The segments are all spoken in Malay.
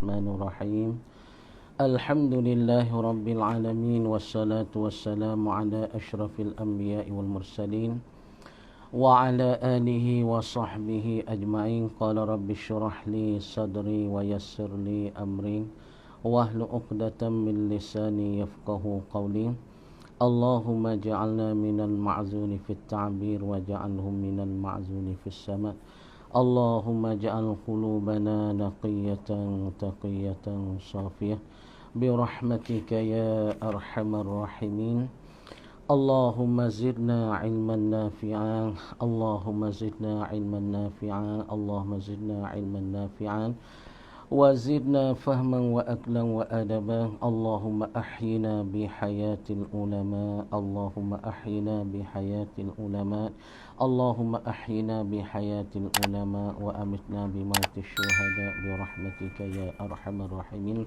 الرحمن الرحيم الحمد لله رب العالمين والصلاة والسلام على أشرف الأنبياء والمرسلين وعلى آله وصحبه أجمعين قال رب اشرح لي صدري ويسر لي أمري واحلل عقدة من لساني يفقه قولي اللهم اجعلنا من المعزون في التعبير واجعلهم من المعزون في السماء اللهم اجعل قلوبنا نقية تقية صافية برحمتك يا أرحم الراحمين اللهم زدنا علما نافعا اللهم زدنا علما نافعا اللهم زدنا علما نافعا وزدنا فهما وأكلا وأدبا اللهم أحينا بحياة العلماء اللهم أحينا بحياة العلماء اللهم أحينا بحياة العلماء وأمتنا بموت الشهداء برحمتك يا أرحم الراحمين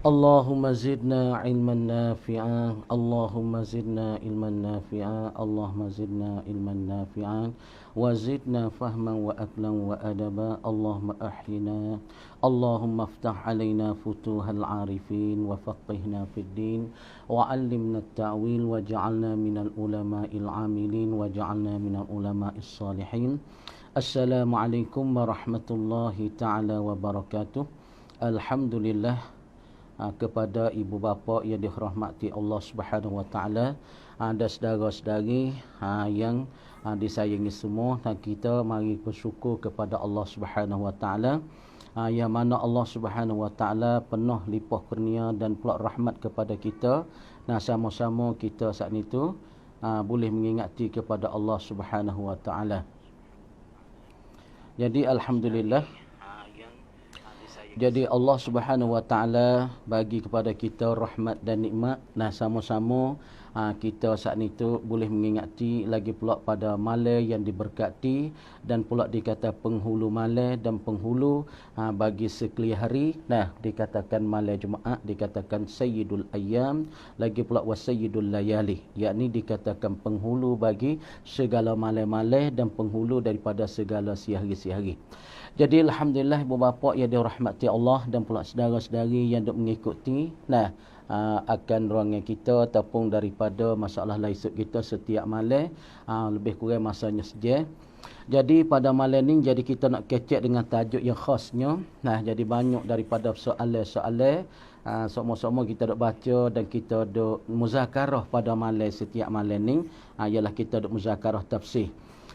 اللهم زدنا علما نافعا اللهم زدنا علما نافعا اللهم زدنا علما نافعا وزدنا فهما وأكلا وأدبا اللهم أحينا اللهم افتح علينا فتوح العارفين وفقهنا في الدين وعلمنا التأويل وجعلنا من العلماء العاملين وجعلنا من العلماء الصالحين السلام عليكم ورحمة الله تعالى وبركاته الحمد لله kepada ibu bapa yang dirahmati Allah Subhanahu wa taala, ada saudara-saudari yang disayangi semua, dan kita mari bersyukur kepada Allah Subhanahu wa taala yang mana Allah Subhanahu wa taala penuh limpah kurnia dan pula rahmat kepada kita. Nah, sama-sama kita saat itu boleh mengingati kepada Allah Subhanahu wa taala. Jadi alhamdulillah, jadi Allah Subhanahu wa taala bagi kepada kita rahmat dan nikmat. Nah, sama-sama kita saat itu boleh mengingati lagi pula pada malam yang diberkati dan pula dikata penghulu malam dan penghulu bagi sekalian hari. Nah, dikatakan malam Jumaat dikatakan sayyidul ayyam, lagi pula wasayyidul layali, yakni dikatakan penghulu bagi segala malam-malam dan penghulu daripada segala siang-hari. Jadi alhamdulillah ibu bapa yang dirahmati Allah dan pula saudara-saudari yang duk mengikuti akan ruangan kita ataupun daripada masalah laisuk kita setiap malam, lebih kurang masanya saja. Jadi pada malam ni jadi kita nak kecek dengan tajuk yang khasnya. Nah, jadi banyak daripada soalan-soalan sama-sama kita duk baca dan kita duk muzakarah pada malam setiap malam ni, ialah kita duk muzakarah tafsir.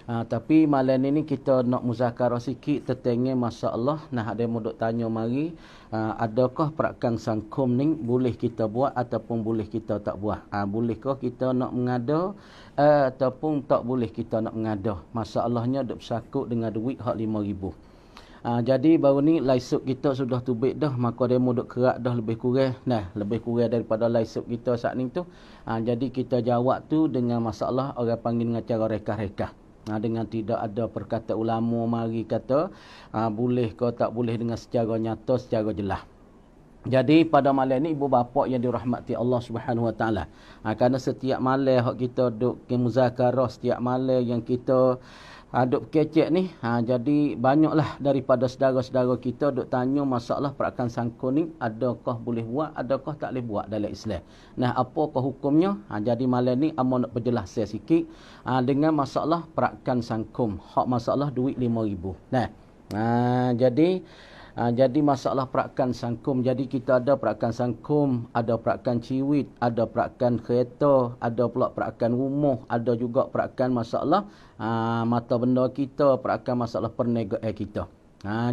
Tapi malam ini kita nak muzakarah sikit tentang masalah. Nah, ada yang duk tanya mari, adakah perakan sangkum ni boleh kita buat ataupun boleh kita tak buat? Bolehkah kita nak mengada ataupun tak boleh kita nak mengada? Masalahnya duk bersakut dengan duit hak 5,000. Jadi baru ni laisuk kita sudah tubik dah, maka demo duk kerak dah lebih kurang. Nah, lebih kurang daripada laisuk kita saat ni tu. Jadi kita jawab tu dengan masalah orang panggil dengan cara reka-reka. Dengan tidak ada perkataan ulama mari kata boleh ke tak boleh dengan secara nyata, secara jelas. Jadi pada malam ni ibu bapa yang dirahmati Allah Subhanahu wa taala, kerana setiap malam hak kita duk ke muzakarah, setiap malam yang kita duk kecek ni, jadi banyaklah daripada saudara-saudara kita duk tanya masalah perakan sangkun ni, adakah boleh buat, adakah tak boleh buat dalam Islam. Nah, apakah hukumnya? Jadi malam ni amun nak perjelas sikit dengan masalah perakan sangkum, hak masalah duit 5,000. Nah, jadi masalah perakan sangkum. Jadi kita ada perakan sangkum, ada perakan ciwit, ada perakan kereta, ada pula perakan rumah, ada juga perakan masalah mata benda kita, perakan masalah perniagaan kita.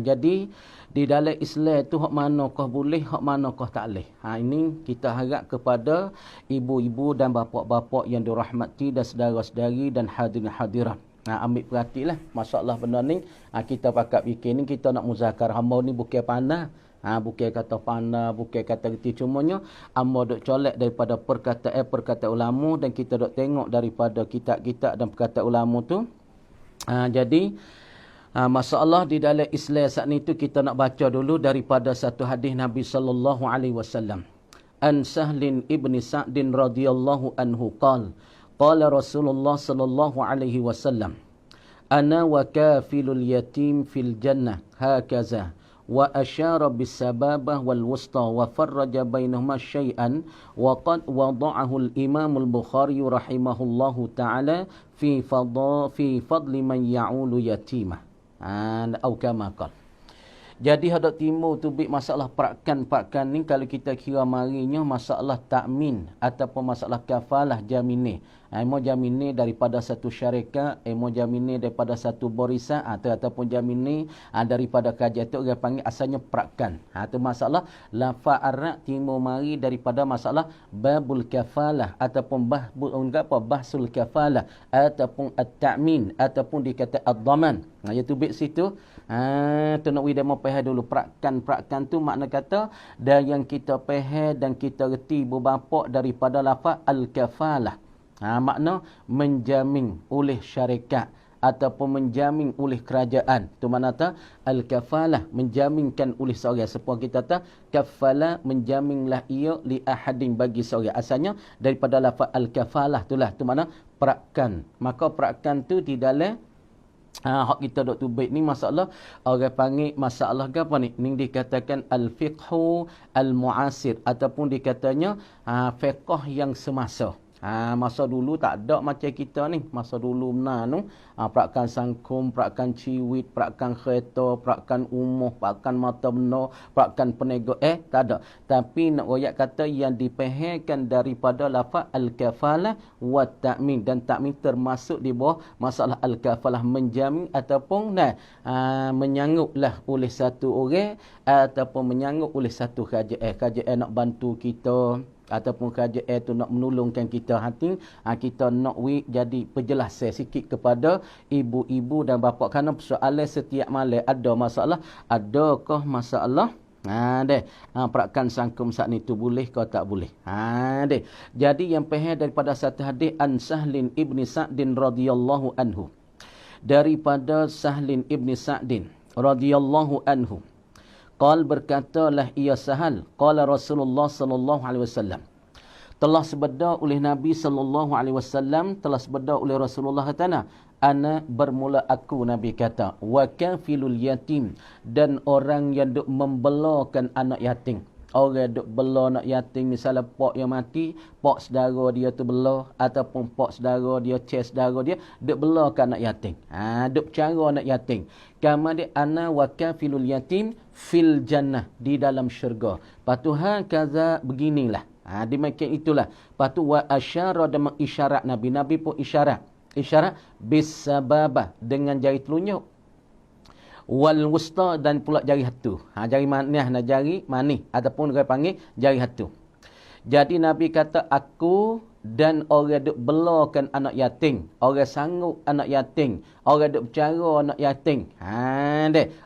Jadi di dalam Islam tu hak manakah boleh, hak manakah tak boleh. Ini kita harap kepada ibu-ibu dan bapa-bapa yang dirahmati dan saudara-saudari dan hadirin-hadirat. Ambil perhatilah masalah benda ni. Kita pakat fikir ni, kita nak muzakarah hamba ni bukan panah. Bukan kata panah, bukan kata reti, cumanya hamba duk colek daripada perkataan ulama dan kita duk tengok daripada kitab-kitab dan perkataan ulama tu. Jadi masalah di dalam Islam saat ni tu kita nak baca dulu daripada satu hadis Nabi sallallahu alaihi wasallam. An Sahlin ibni Sa'din radhiyallahu anhu qala qala Rasulullah sallallahu alaihi wasallam ana wa kafilul yatim fil jannah hakaza wa asyara bis sababah wal wusta wa farraja bainahuma syai'an wa qad wada'ahu al-Imam al-Bukhari rahimahullahu taala fi fadli man ya'ulu yatimah. Atau kama qala. Jadi hadap timur tu masalah perakan ni kalau kita kira marinya masalah takmin ataupun masalah kafalah jaminih. Emo jaminih daripada satu syarikat, emo jaminih daripada satu borisa ataupun jaminih daripada kajian tu orang panggil asalnya perakan. Tu masalah lafaz Arab timur mari daripada masalah babul kafalah ataupun bahsul kafalah ataupun at-ta'min ataupun dikata ad-dhaman. Iaitu bit situ tu nak we demo faham dulu perakan tu makna kata dan yang kita faham dan kita reti berbapa daripada lafaz al-kafalah. Makna menjamin oleh syarikat ataupun menjamin oleh kerajaan. Tu makna ta al-kafalah menjaminkan oleh seorang. Seperti kita kata kafala menjaminlah ia li ahadin bagi seorang. Asalnya daripada lafaz al-kafalah itulah tu makna perakan. Maka perakan tu di dalam hak kita dok tubik ni masalah orang panggil masalah ke apa ni? Ni dikatakan al-fiqhu al-mu'asir ataupun dikatanya fiqh yang semasa. Masa dulu tak ada macam kita ni. Masa dulu benar tu perakan sangkum, perakan ciwit, perakan kereta, perakan umuh, perakan mata benar, perakan penego tak ada. Tapi nak royak kata yang dipahamkan daripada lafaz al-kafalah wa ta'min, dan ta'min termasuk di bawah masalah al-kafalah menjamin ataupun menyanggup oleh satu orang ataupun menyanggup oleh satu kerajaan nak bantu kita ataupun kerajaan itu nak menolongkan kita hati, kita nak jadi penjelasan sikit kepada ibu-ibu dan bapa. Kerana soalan setiap malam ada masalah, adakah masalah perakan sangkum saat ni tu boleh ke tak boleh. Jadi yang faham daripada satu hadis an Sahlin ibni Sa'din radhiyallahu anhu, daripada Sahlin ibni Sa'din radhiyallahu anhu, qal berkatalah ia Sahal, qala Rasulullah sallallahu alaihi wasallam, telah sebeda oleh Nabi sallallahu alaihi wasallam, telah sebeda oleh Rasulullah kata, ana bermula aku, Nabi kata, wa kafilul yatim, dan orang yang duk membelakan anak yatim. Orang duk bela anak yatim, misalnya pak yang mati, pak saudara dia tu bela, ataupun pak saudara dia, cik saudara dia duk belakan anak yatim. Duk cara anak yatim. Kemudian ana wa kafilul yatim fil jannah, di dalam syurga. Patuhan kaza beginilah. Demikian itulah. Patu wa asyara, dan mengisyarat Nabi. Nabi pun isyarat bis sababah, dengan jari telunjuk, wal wusta, dan pula jari hatu. Jari manis dan jari manis ataupun orang panggil jari hatu. Jadi Nabi kata aku dan orang duk belakan anak yatim, orang sanggup anak yatim, orang duk bercara anak yatim.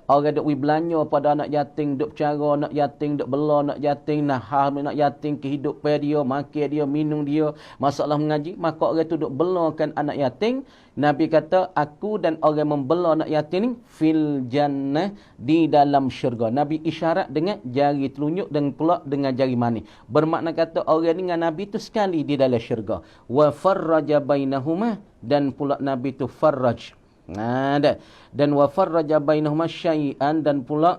Orang duk belanja pada anak yatim, duk bercara anak yatim, duk bela anak yatim, anak yatim kehidupan dia, makan dia, minum dia, masalah mengaji, maka orang tu duk belakan anak yatim. Nabi kata aku dan orang membela anak yatim ni fil jannah, di dalam syurga. Nabi isyarat dengan jari telunjuk dan pula dengan jari manis. Bermakna kata orang ni dengan Nabi tu sekali di dalam syurga. Wa farraja bainahuma, dan pula Nabi tu farraj. Dan wa farraja bainahuma syai'an, dan pula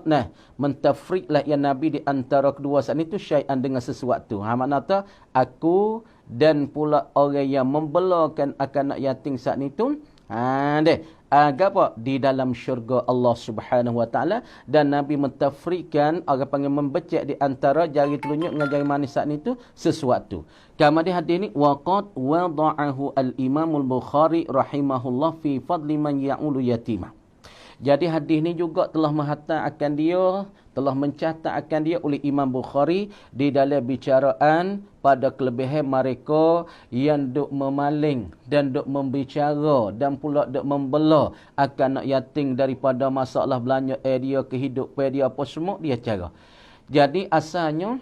mentafriqlah ya Nabi di antara kedua saat itu syai'an, dengan sesuatu. Makna kata aku dan pula orang yang membelakan akan anak yatim saat itu agak di dalam syurga Allah Subhanahu wa taala. Dan Nabi mentafrikan, orang panggil membecek di antara jari telunjuk dengan jari manis saat itu sesuatu. Kemudian hadis ini waqad wada'ahu al-Imam al-Bukhari rahimahullah fi fadli man ya'ulu yatimah. Jadi hadis ni juga telah menghantar akan dia, telah mencatat akan dia oleh Imam Bukhari di dalam bicaraan pada kelebihan mereka yang duk memaling dan duk membicara dan pula duk membela akan anak yatim daripada masalah belanja dia, kehidupan dia, apa semua dia cara. Jadi asalnya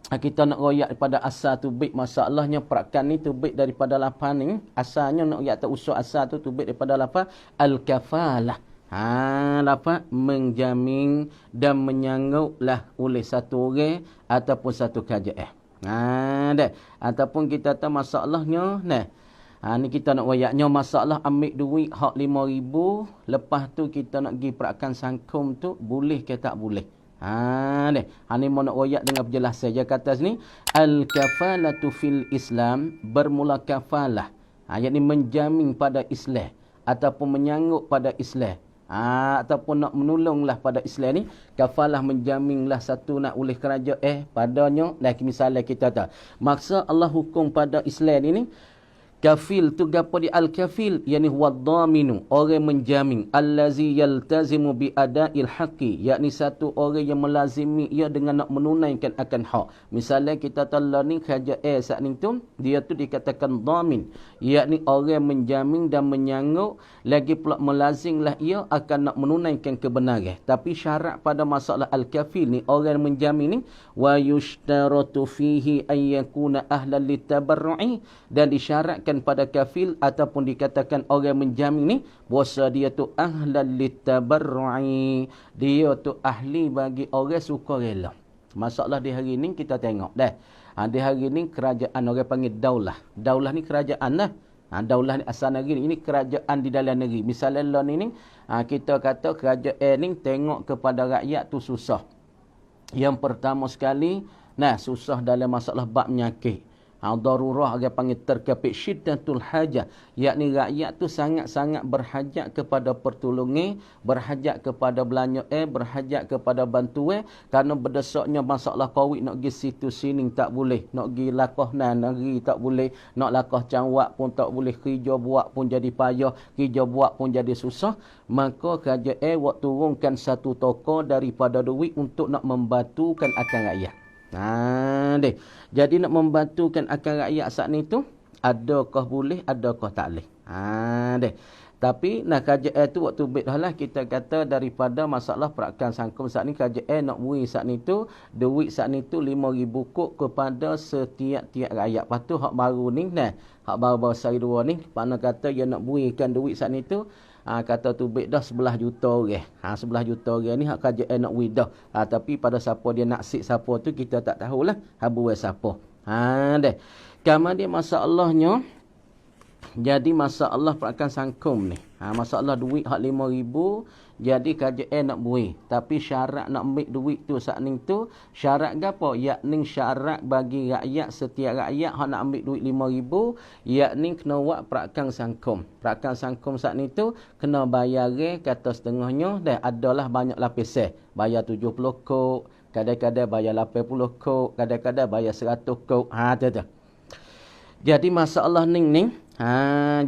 kita nak royak daripada asal tu baik, masalahnya perakan ni tu baik daripada lapan ni. Asalnya nak royak tak usul asal tu baik daripada lapan al-kafalah. Dapat menjamin dan menyangguplah oleh satu orang ataupun satu kerajaan. Ataupun kita tahu masalahnya Ni kita nak wayaknya masalah ambil duit hak 5,000, lepas tu kita nak pergi perakan sangkum tu, boleh ke tak boleh? Ni mau nak wayak dengan penjelasan je kata sini. Al-kafalatu fil Islam, bermula kafalah. Yakni menjamin pada Islam ataupun menyanggup pada Islam. Ataupun nak menolonglah pada Islam ni, kafalah menjaminlah satu nak oleh kerajaan padanya. Like misalnya kita tahu, maksa Allah hukum pada Islam ini, kafil tu gapo di al-kafil, yakni huwa dhaminu, orang menjamin, allazi yaltazimu bi ada'il haqqi, yakni satu orang yang melazimi ia dengan nak menunaikan akan hak. Misalnya kita tahu ni kerajaan saat ni tu, dia tu dikatakan dhamin, yakni orang menjamin dan menyanggup, lagi pula melazimlah ia akan nak menunaikan kebenaran. Tapi syarat pada masalah al-kafil ni, orang menjamin ni, wa yushtaratu fihi an yakuna ahlan litabarru'i, dan disyaratkan pada kafil ataupun dikatakan orang menjamin ni, bahasa dia tu ahlan litabarru'i, dia tu ahli bagi orang suka rela. Masalah di hari ni kita tengok dah. Di hari ni kerajaan orang panggil daulah. Daulah ni kerajaan lah. Daulah ni asal negeri ini kerajaan di dalam negeri. Misalnya lah ni kita kata kerajaan ni tengok kepada rakyat tu susah. Yang pertama sekali, susah dalam masalah bab penyakit. Darurah orang panggil terkapit syiddatul hajah, yakni rakyat tu sangat-sangat berhajat kepada pertolongan, berhajat kepada belanja berhajat kepada bantuan, kerana berdesaknya masalah Covid, nak pergi situ sini tak boleh, nak pergi lakah negeri tak boleh, nak lakah cawak pun tak boleh, kerja buat pun jadi payah, kerja buat pun jadi susah. Maka kerajaan waktu turunkan satu tokoh daripada duit untuk nak membantukan akan rakyat. Jadi nak membantukan akan rakyat saat ni tu, adakah boleh, adakah tak boleh. Tapi kerajaan tu waktu bet lah kita kata daripada masalah perakan sangkum saat ni, kerajaan nak beri saat ni tu duit saat ni tu 5,000 kok kepada setiap-tiap rakyat. Lepas tu hak baru ni hak baru-baru sehari dua ni, mana kata dia nak berikan duit saat ni tu, kata tu bet dah 11 juta orang. 11 juta orang ni hak kerajaan nak beri dah. Tapi pada siapa dia nak sik siapa tu kita tak tahulah. Habuai siapa. Kemudian masalahnya, jadi masalah perakan sangkum ni, masalah duit hak 5,000, jadi kerajaan nak beri. Tapi syarat nak ambil duit tu saat ni tu, syarat gapo? Yakni syarat bagi rakyat, setiap rakyat hak nak ambil duit 5,000, yakni kena buat perakan sangkum. Perakan sangkum saat ni tu kena bayar kata setengahnya, dah adalah banyak lapisan. Bayar 70 kok, kadang-kadang bayar 80 kok, kadang-kadang bayar 100 kok. Tu. Jadi masalah ni,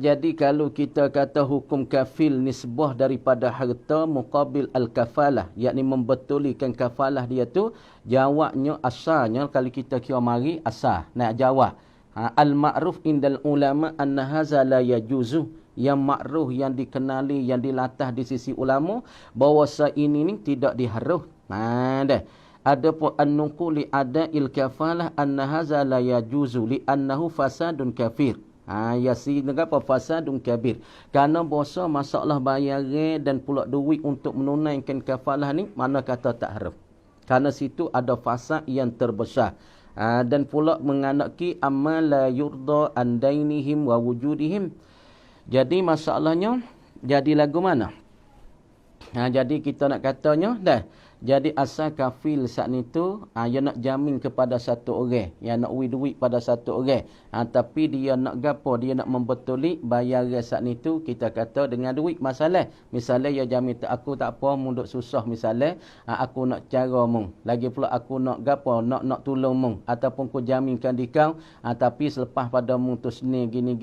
jadi kalau kita kata hukum kafil nisbah daripada harta muqabil al-kafalah, yakni membetulikan kafalah dia tu, jawabnya asalnya kalau kita kira mari asal nak jawab. Al-ma'ruf indal ulama anna hadza la yajuzu, yang makruf, yang dikenali, yang dilatah di sisi ulama, bahawa ini ni tidak diharuh. Adapun an-nuquli ada'il kafalah anna hadza la yajuzu li annahu fasadun kafir. Yasi apa fasadun kabir. Karena bahasa masalah bayaran dan pula duit untuk menunaikan kafalah ni, mana kata tak haram. Karena situ ada fasad yang terbesar. Dan pula menganaki amal la yurda an dainihim wa wujudihim. Jadi masalahnya jadi lagu mana? Jadi kita nak katanya jadi asal kafil saat ni tu, dia nak jamin kepada satu orang, yang nak duit pada satu orang. Tapi dia nak gapo? Dia nak membetuli bayaran saat ni tu, kita kata dengan duit. Masalah, misalnya dia jamin aku tak apa, mung duk susah misalnya, aku nak cara mung. Lagi pula aku nak gapo? Nak tolong mung, ataupun aku jaminkan di kau, tapi selepas pada mung tu sini gini,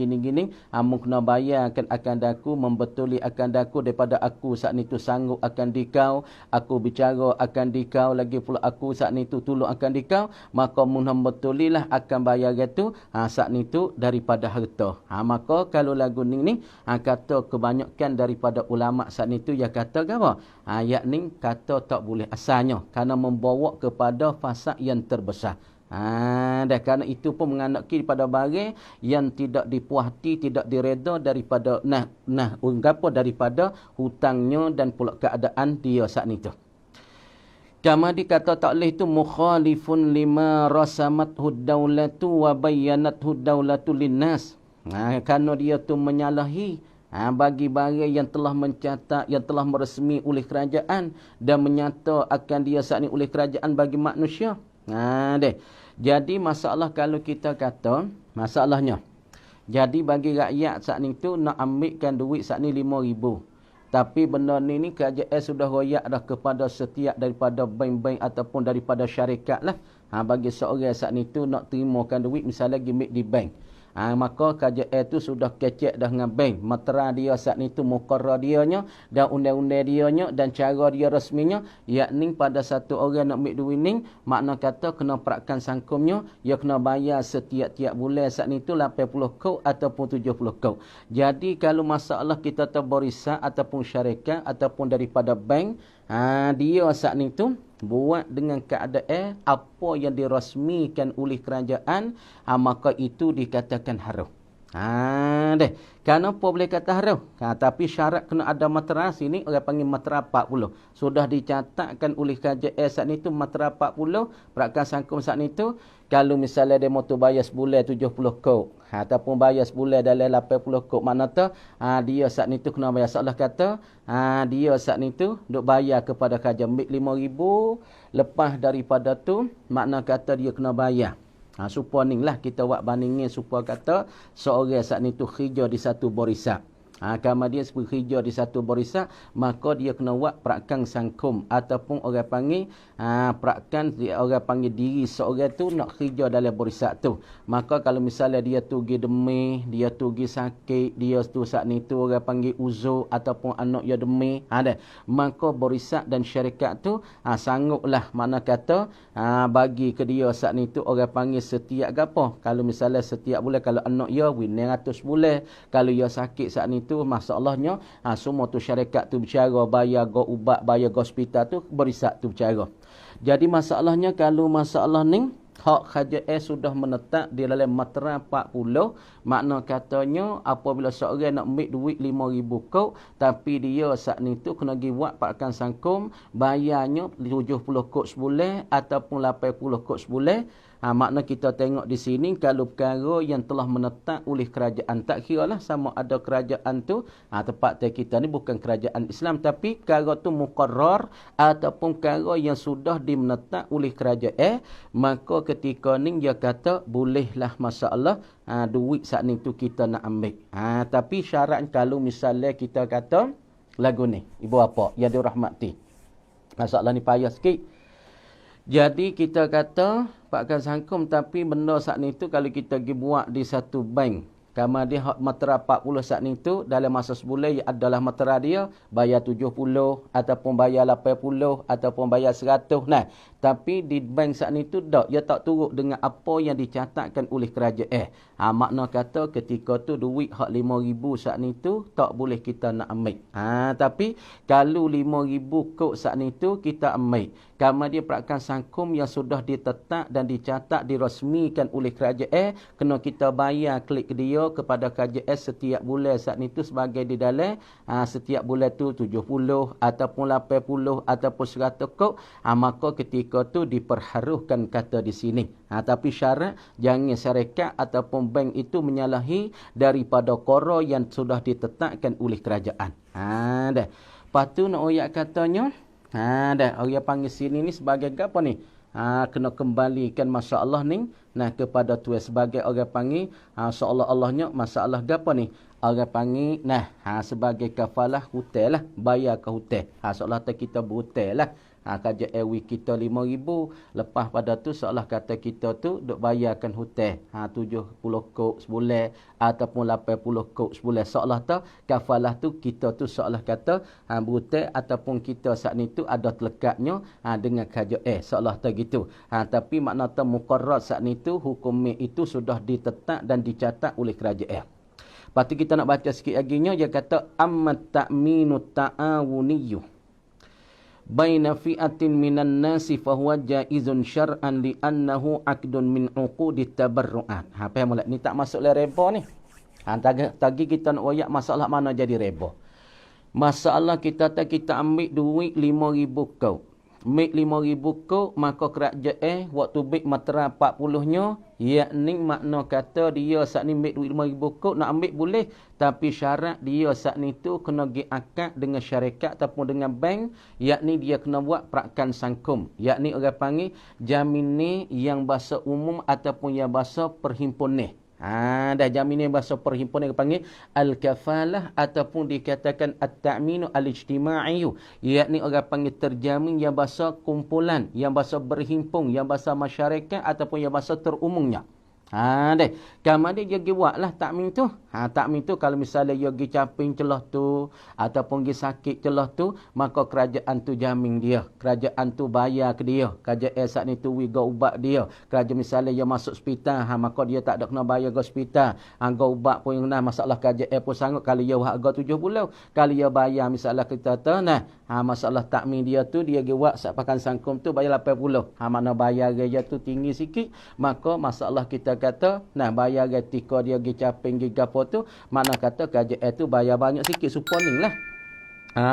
mung kena bayarkan akan daku, membetuli akan daku daripada aku saat ni tu sanggup akan di kau, aku bicara akan dikau, lagi pula aku saat ni tu tolong akan dikau, maka betulilah akan bayar itu saat ni tu daripada harta. Maka kalau lagu ni kata kebanyakan daripada ulama saat ni tu, dia kata apa? Yakni kata tak boleh asalnya, kerana membawa kepada fasad yang terbesar. Dan kerana itu pun menganaki pada barang yang tidak dipuahti, tidak direda daripada daripada hutangnya dan pula keadaan dia saat ni tu. Kama dikata tak boleh itu mukhalifun lima rasamathu daulatu wa bayyanathu daulatu linnas. Kerana dia tu menyalahi bagi barang yang telah mencatat, yang telah meresmi oleh kerajaan dan menyata akan dia saat ni oleh kerajaan bagi manusia. Jadi masalah kalau kita kata, masalahnya, jadi bagi rakyat saat ni tu nak ambilkan duit saat ni 5,000. Tapi benda ni kerajaan sudah royak dah kepada setiap daripada bank-bank ataupun daripada syarikat lah. Bagi seorang saat ni tu nak terimakan duit misalnya gimmick di bank. Maka kerajaan tu sudah kecek dah dengan bank. Meteran dia saat ni tu muqarrar dianya dan undang-undang dianya dan cara dia resminya. Yakni pada satu orang nak ambil duit ni, makna kata kena perakan sangkumnya, dia kena bayar setiap-tiap bulan saat ni tu 80 kau ataupun 70 kau. Jadi kalau masalah kita terbarisan ataupun syarikat ataupun daripada bank, dia saat ni tu buat dengan keadaan apa yang dirasmikan oleh kerajaan, maka itu dikatakan haram. Kenapa boleh kata haram? Tapi syarat kena ada materai sini, orang panggil materai 40. Sudah dicatatkan oleh kerajaan saat ni tu materai 40, perakan sangkum saat ni tu, kalau misalnya dia mahu bayar sebulan 70 kau, ataupun bayar sebulan dalam 80 kau, makna tu dia saat ni tu kena bayar. Seolah kata dia saat ni tu duk bayar kepada kerajaan 5,000, lepas daripada tu makna kata dia kena bayar. Supaya ni lah kita buat bandingin supaya kata seorang saat ni tu kerja di satu barisan. Kalau dia bekerja di satu barisan, maka dia kena buat perakan sangkum ataupun orang panggil perakan, orang panggil diri seorang tu nak kerja dalam barisan tu. Maka kalau misalnya dia tu pergi demam, dia tu pergi sakit, dia tu saat ni tu orang panggil uzur ataupun anak dia demam, maka barisan dan syarikat tu sangguplah mana kata bagi ke dia saat ni tu orang panggil setiap gapo. Kalau misalnya setiap bulan, kalau anak dia 900 bulan, kalau dia sakit saat ni tu masalahnya semua tu syarikat tu bercara, bayar go ubat, bayar go hospital tu barisan tu bercara. Jadi masalahnya kalau masalah ni hak kerajaan sudah menetap di dalam materai 40, makna katanya apabila seorang nak ambil duit 5,000 kau, tapi dia saat ni tu kena pergi buat perakan sangkum, bayarnya 70 kau sebulan ataupun 80 kau sebulan. Makna kita tengok di sini kalau perkara yang telah menetap oleh kerajaan, tak kira lah sama ada kerajaan tu tempat kita ni bukan kerajaan Islam, tapi perkara tu muqarrar ataupun perkara yang sudah dimenetap oleh kerajaan, maka ketika ni dia kata bolehlah masalah duit saat ni tu kita nak ambil. Tapi syarat kalau misalnya kita kata lagu ni ibu apa yang dirahmati, masalah ni payah sikit. Jadi kita kata pakkan sangkum, tapi benda saat ni tu kalau kita pergi buat di satu bank, kalau dia hak materai 40 saat ni tu dalam masa sebulan adalah materai dia bayar 70 ataupun bayar 80 ataupun bayar 100. Tapi di bank saat ni tu tak, dia tak turut dengan apa yang dicatatkan oleh kerajaan. Makna kata ketika tu duit hak 5,000 saat ni tu tak boleh kita nak ambil. Tapi kalau 5,000 kok saat ni tu kita ambil, kalau dia perakan sangkum yang sudah ditetap dan dicatat dirasmikan oleh kerajaan, kena kita bayar klik dia kepada kerajaan setiap bulan saat ni tu sebagai di dalam setiap bulan tu 70 ataupun 80 ataupun 100 kok, maka ketika tu diperharukan kata di sini. Tapi syarat jangan syarikat ataupun bank itu menyalahi daripada qara yang sudah ditetapkan oleh kerajaan. Dah. Lepas tu nak oyak katanya, dah orang panggil sini ni sebagai apa ni? Kena kembalikan masalah ni kepada Tuhan sebagai orang panggil seolah-olahnya masalah gapo ni? Orang panggil sebagai kafalah hutang lah, bayar ke hutang. Seolah kita berhutang lah. Kerja ewi kita 5,000, lepas pada tu seolah kata kita tu duk bayarkan hutang 70 kok sebulan ataupun 80 kok sebulan. Seolah tu kafalah tu kita tu seolah kata berhutang ataupun kita saat ni tu ada telekatnya dengan kerajaan. Seolah tu gitu. Tapi makna tu muqarrar saat ni tu hukum itu sudah ditetap dan dicatat oleh kerajaan. Lepas tu kita nak baca sikit laginya, dia kata ammat ta'minu ta'awuniyyu baina fi'atin minan nasi fahuwa jaizun syar'an li'annahu aqdun min uqudit tabarru'at. Faham tak? Ni tak masuk le riba ni. Tadi kita nak royak masalah mana jadi riba. Masalah kita ambil duit 5,000 kau. Mik 5,000 kok, maka kerajaan waktu bik matera 40-nya, yakni makna kata dia saat ni mik duit 5,000 kok nak ambil boleh, tapi syarat dia saat ni tu kena pergi akad dengan syarikat ataupun dengan bank, yakni dia kena buat perakan sangkum, yakni orang panggil jaminan yang bahasa umum ataupun yang bahasa perhimpunan. Dah jaminan bahasa perhimpunan yang panggil al-kafalah ataupun dikatakan at-ta'minu al-ijtima'i, yakni orang panggil terjamin yang bahasa kumpulan, yang bahasa berhimpun, yang bahasa masyarakat ataupun yang bahasa terumumnya. Kamar dia pergi buatlah takmin tu. Takmin tu kalau misalnya dia pergi caping celah tu ataupun pergi sakit celah tu, maka kerajaan tu jamin dia. Kerajaan tu bayar ke dia. Kerajaan saat ni tu wiga ubat dia. Kerajaan misalnya dia masuk hospital, maka dia tak ada kena bayar ke hospital. Harga ubat pun yang masalah kerajaan pun sanggup kalau dia harga 7 bulan. Kalau dia bayar misalnya kita tahu masalah takmin dia tu dia pergi buat pakan sangkum tu bayar 80. Mana bayar dia tu tinggi sikit, maka masalah kita kata bayar ketika dia pergi caping pergi gapo tu, mana kata kerajaan tu bayar banyak sikit suponing lah.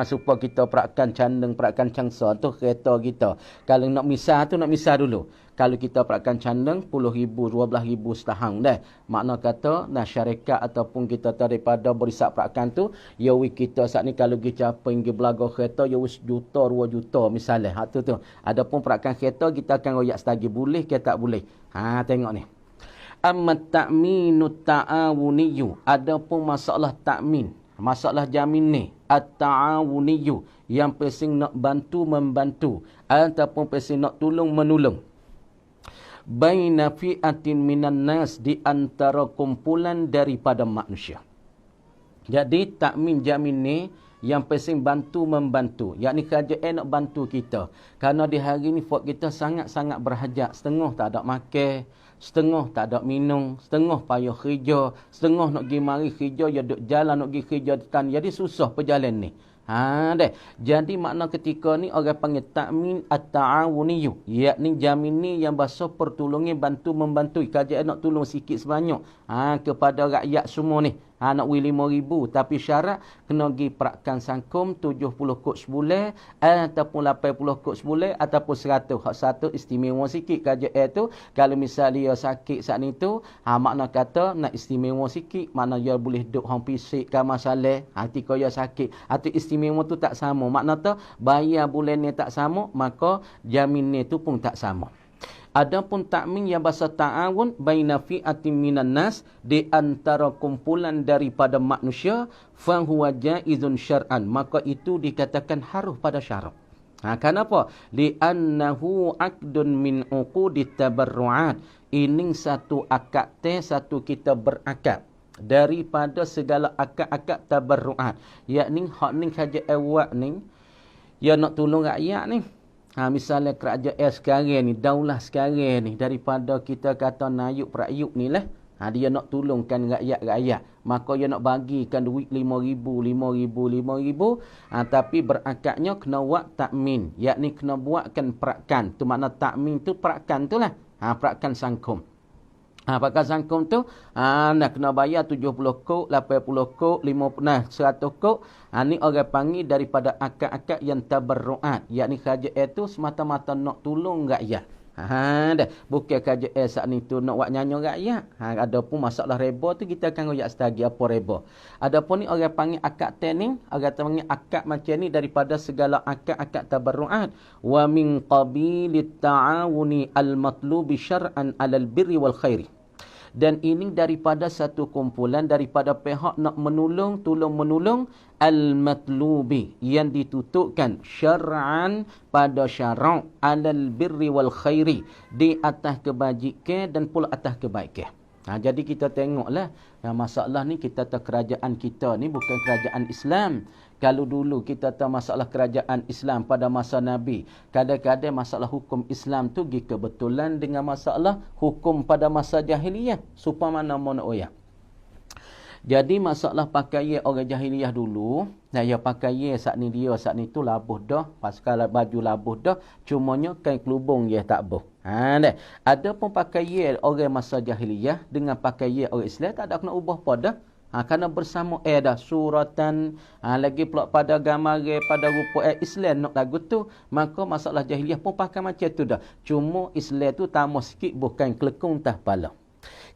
Supaya kita perakan candeng, perakan cangsa tu kereta kita. Kalau nak misah tu, nak misah dulu. Kalau kita perakan candeng 10,000, 12,000 setahun dah. Makna kata, syarikat ataupun kita daripada berisak perakan tu, ya kita saat ni kalau pergi caping, pergi belaga kereta, ya juta, 2 juta misalnya. Tu. Adapun perakan kereta, kita akan royak setagi. Boleh ke tak boleh? Tengok ni. Amma ta'minu ta'awuniyu. Adapun masalah ta'min, masalah jamin ni, at-ta'awuniyu, yang pesing nak bantu membantu ataupun pesing nak tolong menolong. Baina fi'atin minan nas, di antara kumpulan daripada manusia. Jadi takmin jamin ni yang pesing bantu membantu, yakni kerajaan nak bantu kita. Kerana di hari ni buat kita sangat-sangat berhajat, setengah tak ada makan, setengah tak ada minum, setengah payah kerja, setengah nak pergi mari kerja, ya duk jalan nak pergi kerja depan. Jadi susah perjalanan ni. Jadi makna ketika ni orang panggil takmin at-ta'awuniyu, yakni jamin ni yang bahasa pertolongan bantu membantu. Kerajaan nak tolong sikit sebanyak kepada rakyat semua ni. Nak wili 5,000, tapi syarat kena pergi perakan sangkum 70 kod sebulan ataupun 80 kod sebulan ataupun 100. Hak satu istimewa sikit kerajaan tu. Kalau misalnya dia sakit saat ni tu, makna kata nak istimewa sikit, makna dia boleh duduk hang pisik ke masalah. Ketika dia sakit, atau istimewa tu tak sama. Makna tu bayar bulan ni tak sama, maka jamin ni tu pun tak sama. Adapun takmin yang bahasa ta'awun baina fi'atin minan nas, di antara kumpulan daripada manusia, fa huwa jaizun syar'an, maka itu dikatakan harus pada syarat. Kenapa? Li'annahu aqdun min uqudit tabarru'at. Ini satu akad satu kita berakad daripada segala akad-akad tabarru'at. Yakni hak ni saja awak ni ya nak tolong rakyat ni. Misalnya kerajaan sekarang ni, daulah sekarang ni, daripada kita kata nayuk perakyuk ni lah, dia nak tolongkan rakyat-rakyat, maka dia nak bagikan duit 5,000, 5,000, 5,000, tapi berakadnya kena buat takmin, yakni kena buatkan perakan. Tu makna takmin tu perakan tu lah, perakan sangkum. Pakai sangkum tu nak kena bayar 70 kok, 80 kok, 50, 100 kok. Ni orang panggil daripada akad-akad yang tabarru'at, yakni kerajaan tu semata-mata nak tolong rakyat. Bukan kerajaan saat ni tu nak buat nyanyi rakyat. Adapun masalah reba tu kita akan royak setagi apa reba. Adapun ni orang panggil akad ni, orang panggil akad macam ni daripada segala akad-akad tabarru'at. Wa min qabilit ta'awuni al-matlubi syar'an 'alal birri wal khairi. Dan ini daripada satu kumpulan daripada pihak nak menolong, tolong menolong, al-matlubi, yang ditutupkan syar'an pada syarak, alal birri wal khairi, di atas kebajikan dan pula atas kebaikan. Jadi kita tengoklah, masalah ni kita tahu kerajaan kita ni bukan kerajaan Islam. Kalau dulu kita tahu masalah kerajaan Islam pada masa Nabi, kadang-kadang masalah hukum Islam tu kebetulan dengan masalah hukum pada masa jahiliyah. Supaya mana nak oyak. Jadi masalah pakaian orang jahiliyah dulu, dia pakaian saat ni tu labuh dah, pasal baju labuh dah, cumanya kain kelubung dia tak boh. Ada pun pakaian orang masa jahiliyah dengan pakaian orang Islam tak ada kena ubah pada. Kerana bersama dah suratan, lagi pula pada gambar pada rupa Islam nak lagu tu, maka masalah jahiliah pun pakai macam tu dah. Cuma Islam tu tambah sikit, bukan kelekung tah pala.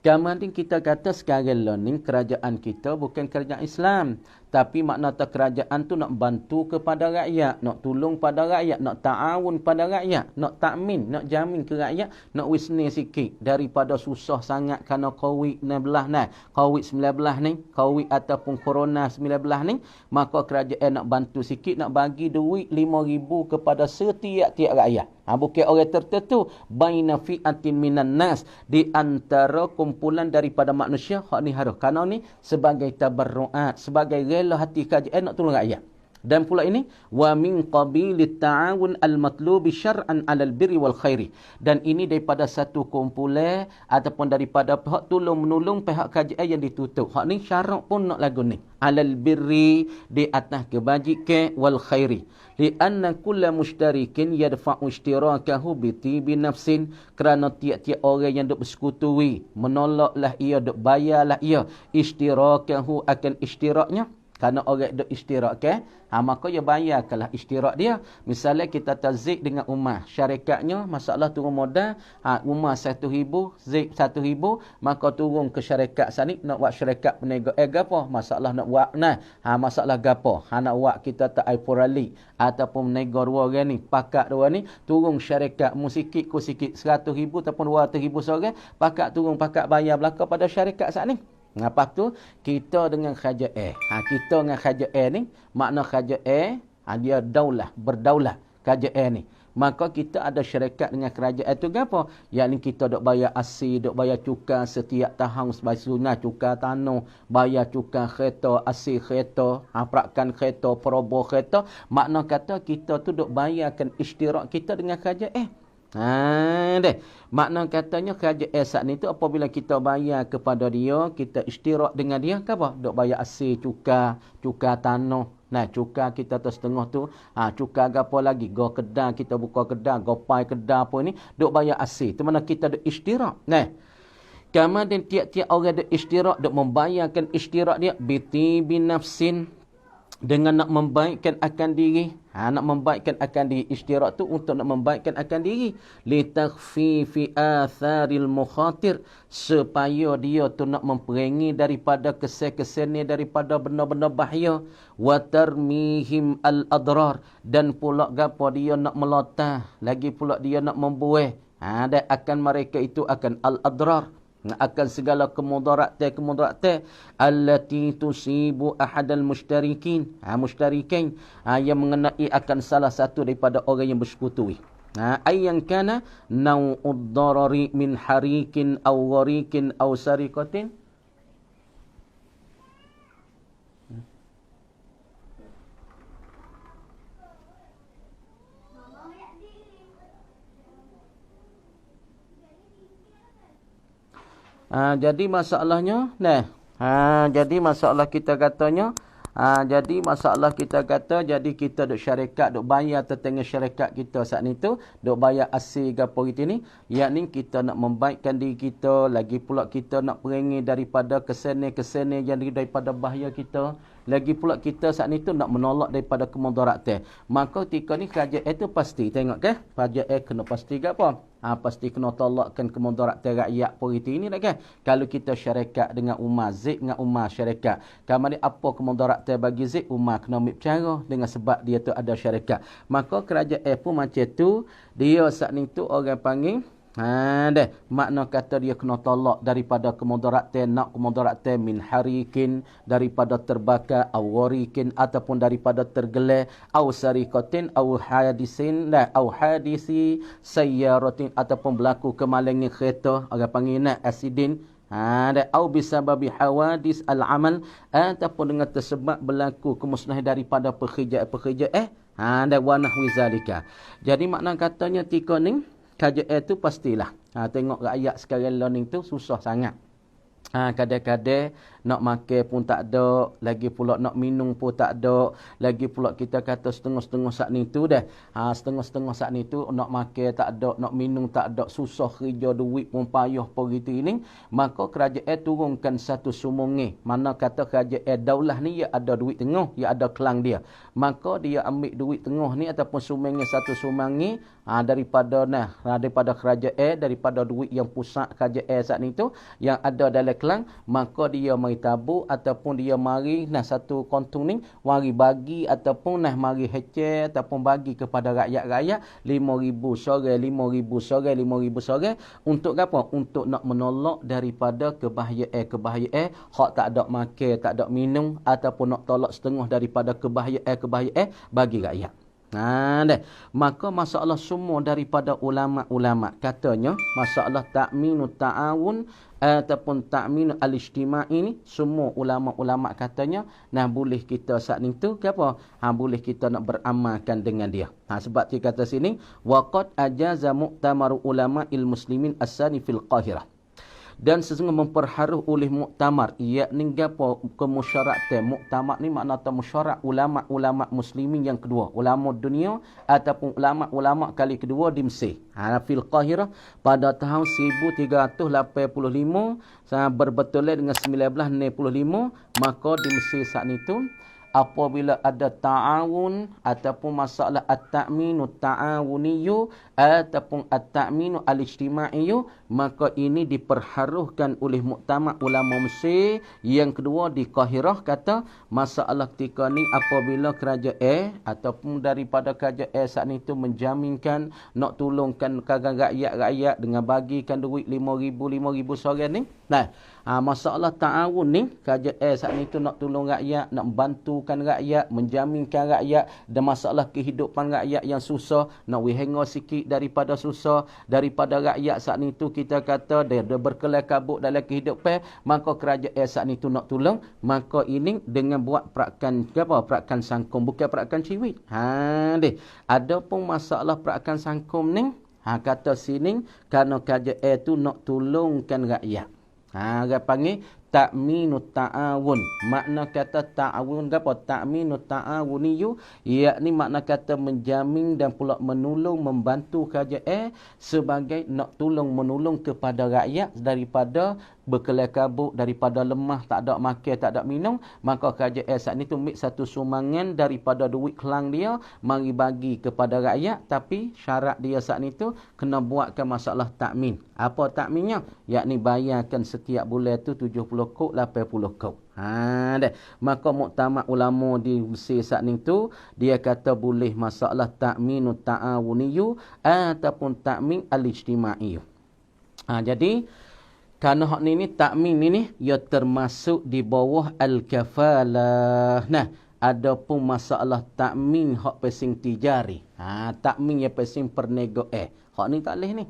Kemudian kita kata sekarang ni kerajaan kita bukan kerajaan Islam. Tapi makna tak kerajaan tu nak bantu kepada rakyat, nak tolong pada rakyat, nak ta'awun pada rakyat, nak takmin, nak jamin ke rakyat, nak wisni sikit daripada susah sangat kerana COVID-19 ni, COVID-19 ni, COVID ataupun Corona 19 ni, maka kerajaan nak bantu sikit, nak bagi duit 5,000 kepada setiap-tiap rakyat. Bukan orang tertentu, baina fi'atin minan nas, di antara kumpulan daripada manusia. Hak ni harus kerana ni sebagai tabarruat, sebagai rela hati kerajaan nak tolong rakyat. Dan pula ini wa min qabilit ta'awun al-matlubi syar'an 'alal birri wal khairi. Dan ini daripada satu kumpulan ataupun daripada pihak tolong menolong pihak kerajaan yang ditutup. Hak ni syarat pun nak lagu ni. 'Alal birri, di atas kebajikan, wal khairi. Lianna kulla mushtarikin yadfa'u ishtirakahu bi tibi nafsin, kerana tiap-tiap orang yang duk bersekutui menolaklah ia, duk bayarlah ia ishtirakahu akan ishtiraknya. Kerana orang duk ishtirak kan, maka dia bayarkanlah ishtirak dia. Misalnya kita tazik dengan rumah, syarikatnya masalah turun modal, rumah 1,000, zik 1,000, maka turun ke syarikat sana nak buat syarikat peniaga gapo, masalah nak buat masalah gapo, nak buat kita tak iPorali ataupun peniaga dua orang ni, pakat dua ni, turun syarikat mu sikit ku sikit 100,000 ataupun 200,000 seorang, pakat turun pakat bayar belaka pada syarikat sana. Lepas tu kita dengan kerajaan. Kita dengan kerajaan ni, makna kerajaan dia daulah, berdaulat kerajaan ni. Maka kita ada syarikat dengan kerajaan tu gapo? Yakni kita dok bayar asli, dok bayar cukai setiap tahun sebagai sunah, cukai tanah, bayar cukai kereta, asli kereta, perakan kereta, peroboh kereta. Makna kata kita tu dok bayarkan ishtirak kita dengan kerajaan. Deh. Makna katanya kerajaan saat ni tu apabila kita bayar kepada dia, kita ishtirak dengan dia, apa? Dok bayar asli cukai tanah. Nah, cukai kita tu setengah tu, cukai gapo lagi? Go kedai, kita buka kedai, go pai kedai apa ni, dok bayar asli. Tu mana kita dok ishtirak. Nah. Kemudian tiap-tiap orang dok ishtirak, dok membayarkan ishtirak dia bi nafsin, dengan nak membaikkan akan diri. Nak membaikkan akan diri. Ishtirak tu untuk nak membaikkan akan diri. Litakhfifi atharil mukhatir, supaya dia tu nak memperangi daripada kesan-kesan ni, daripada benda-benda bahaya. Wa tarmihim al-adrar, dan pula gapo dia nak melotah, lagi pula dia nak membuih. Dan akan mereka itu akan al-adrar, akan segala kemudaratan allati tusibu ahadal mushtarikin, yang mengenai akan salah satu daripada orang yang bersekutu. Ayyan kana nau'ud darari min harikin aw gharikin aw sariqatin. Jadi masalahnya, jadi masalah kita katanya, jadi masalah kita kata, jadi kita duk syarikat, duk bayar tetangga syarikat kita saat ni tu, duk bayar asli gapo gitu ni, yakni kita nak membaikkan diri kita, lagi pula kita nak perangi daripada kesan-kesan yang daripada bahaya kita. Lagi pula kita saat ni tu nak menolak daripada kemudaratan. Maka ketika ni kerajaan itu pasti, tengok ke? Kerajaan kena pasti ke apa? Pasti kena tolakkan kemudaratan rakyat politik ini tak kan? Kalau kita syarikat dengan ummah, zik dengan ummah syarikat. Kemudian apa kemudaratan bagi zik, ummah kena ambil cara dengan sebab dia tu ada syarikat. Maka kerajaan pun macam tu, dia saat ni tu orang panggil makna kata dia kena tolak daripada kemudaratan, nak kemudaratan min harikin, daripada terbakar, aw gharikin, ataupun daripada tergelar, aw sariqatin, aw hadisin, aw hadisi sayyaratin, ataupun berlaku kemalangan kereta, orang panggil asidin. Aw bisababi hawadis al-amal, ataupun dengan tersebab berlaku kemusnahan daripada pekerjaan dan wa nahwi zalika. Jadi makna katanya tika ni kerajaan tu pastilah. Tengok rakyat sekarang learning tu susah sangat. Kadang-kadang nak makan pun tak ada, lagi pula nak minum pun tak ada, lagi pula kita kata setengah-setengah saat ni tu dah. Setengah-setengah saat ni tu nak makan tak ada, nak minum tak ada, susah kerja duit pun payah apa gitu ini, maka kerajaan turunkan satu sumongi. Mana kata kerajaan daulah ni ia ada duit tengah, ia ada kelang dia. Maka dia ambil duit tengah ni ataupun sumongi satu sumongi daripada kerajaan, daripada duit yang pusat kerajaan saat ni tu yang ada dalam kelang, maka dia mari tabur ataupun dia mari satu kontung ni mari bagi ataupun mari heceh ataupun bagi kepada rakyat-rakyat 5,000 seorang, 5,000 seorang, 5,000 seorang. Untuk apa? Untuk nak menolak daripada kebahayaan hak tak ada makan, tak ada minum, ataupun nak tolak setengah daripada kebahayaan bagi rakyat. Maka masalah semua daripada ulama-ulama katanya masalah ta'minut ta'awun ataupun ta'min al-ijtima'i ini, semua ulama-ulama katanya boleh kita saat ni tu ke apa? Boleh kita nak beramalkan dengan dia. Sebab dia kata sini waqad ajaza mu'tamaru ulama'il muslimin as-sani fil Qahirah. Dan sesungguhnya memperharuh oleh muktamar, yakni gapo kemusyaratan. Muktamar ni makna musyarat ulama-ulama muslimin yang kedua, ulama dunia ataupun ulama-ulama kali kedua di Mesir. Fil Qahirah pada tahun 1385 berbetulan dengan 1965, maka di Mesir saat itu apabila ada ta'awun ataupun masalah at-ta'minu ta'awuniyu ataupun at-ta'minu al-ijtimaiyu, maka ini diperharuhkan oleh muktamar ulama Mesir. Yang kedua di Qahirah kata masalah ketika ni apabila kerajaan ataupun daripada kerajaan saat itu menjaminkan nak tolongkan rakyat-rakyat dengan bagikan duit 5,000 seorang ni. Masalah ta'awun ni kerajaan saat itu nak tolong rakyat, nak bantukan rakyat, menjaminkan rakyat dan masalah kehidupan rakyat yang susah, nak wihenga sikit daripada susah daripada rakyat saat itu kita kata dia berkelai kabut dalam kehidupan, maka kerajaan saat itu nak tolong, maka ini dengan buat perakan sangkum, bukan perakan ciwit. Ada pun masalah perakan sangkum ni kata sini kerana kerajaan itu nak tolongkan rakyat. Dia panggil ta'minut ta'awun. Makna kata ta'awun apa? Ta'minut ta'awuniyu, yakni makna kata menjamin dan pula menolong, membantu kerajaan sebagai nak tolong menolong kepada rakyat daripada berkelai kabut, daripada lemah, tak ada makan, tak ada minum. Maka kerajaan saat ni tu ambil satu sumbangan daripada duit kelang dia, mari bagi kepada rakyat, tapi syarat dia saat ni tu kena buatkan masalah takmin. Apa takminnya? Yakni bayarkan setiap bulan tu 70 kok, 80 kok. Maka muktamar ulama di Mesir saat ni tu dia kata boleh masalah ta'minut ta'awuniyu ataupun ta'min al-ijtimaiyu. Jadi kerana hak ni takmin ni ia termasuk di bawah al-kafalah. Ada pun masalah takmin hak pesing tijari. Takmin yang pesing perniagaan. Hak ni tak leh ni.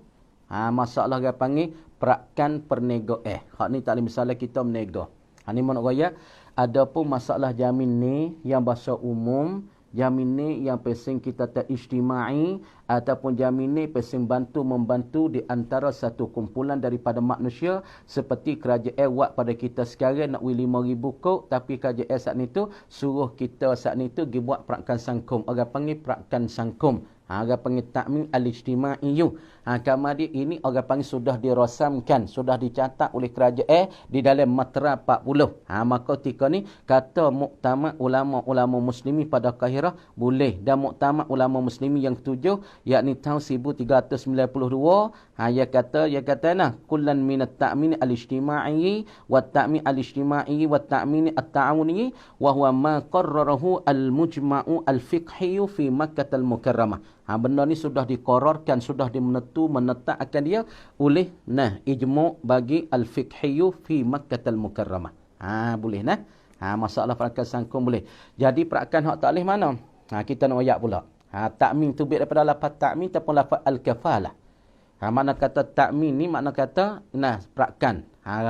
Masalah dia panggil perakan perniagaan. Hak ni tak leh, misalnya kita berniaga. Ni mana raya ada pun masalah jamin ni yang bahasa umum, jamin ni yang pesing kita tak ijtimai ataupun jamin ni pesing membantu di antara satu kumpulan daripada manusia, seperti kerajaan buat pada kita sekarang nak 5,000 kok, tapi kerajaan saat ni tu suruh kita saat ni tu pergi buat perakan sangkum. Orang panggil perakan sangkum. Orang panggil takmin al-ijtimaiyu. Kemudian ini orang panggil sudah dirasamkan, sudah dicatat oleh kerajaan di dalam Matra 40. Maka ketika ni kata muktamar ulama-ulama muslimi pada Qahirah boleh, dan muktamar ulama muslimi yang ketujuh yakni tahun 1392 ia kata kullan minat ta'min al-ijtimai wa ta'min al-ijtimai wa ta'min at-ta'awuni wa huwa ma qarrarahu al-mujma'u al-fiqhi fi Makkah al-Mukarramah. Benda ni sudah dikororkan, sudah menetapkan dia oleh ijma' bagi al-fiqhi fi Makkah al-Mukarramah. Boleh masalah perakan sangkum boleh. Jadi perakan hak tak boleh mana? Kita nak ayat pula. Takmin tu biar daripada lafaz takmin ataupun lafaz al-kafalah. Mana kata takmin ni makna kata perakan.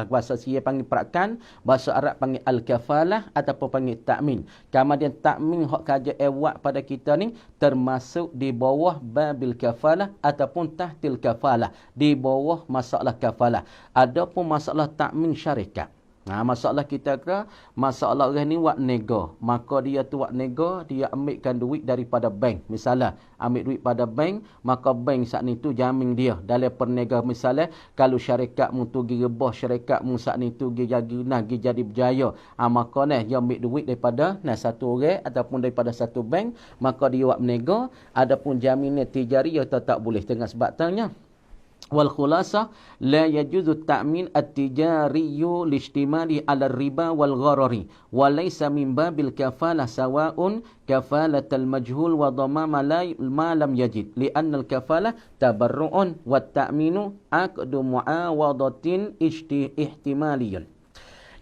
Bahasa Sia panggil perakan, bahasa Arab panggil al-kafalah ataupun panggil takmin. Kemudian takmin hak kerajaan buat pada kita ni termasuk di bawah babil kafalah ataupun tahtil kafalah, di bawah masalah kafalah. Adapun masalah takmin syarikat. Masalah kita kira, masalah orang ni buat nego. Maka dia tu buat nego, dia ambilkan duit daripada bank. Misalnya, ambil duit pada bank, maka bank saat ni tu jamin dia. Dalam perniagaan misalnya, kalau syarikat mu tu pergi rebah, syarikat mu saat ni tu pergi jadi berjaya. Maka ni, dia ambil duit daripada satu orang ataupun daripada satu bank, maka dia buat nego. Adapun jaminnya tijari, dia tak boleh. Tengah sebab tanya. Wal khulasah la yajuzu ta'min at-tijari lishtimali 'ala riba wal gharari wa laysa min babil kafalah sawa'un kafalatal majhul wa dhamma ma lam yajid li'anna al-kafalah tabarru'un wa ta'minu aqdu mu'awadatin ihtimaliyun.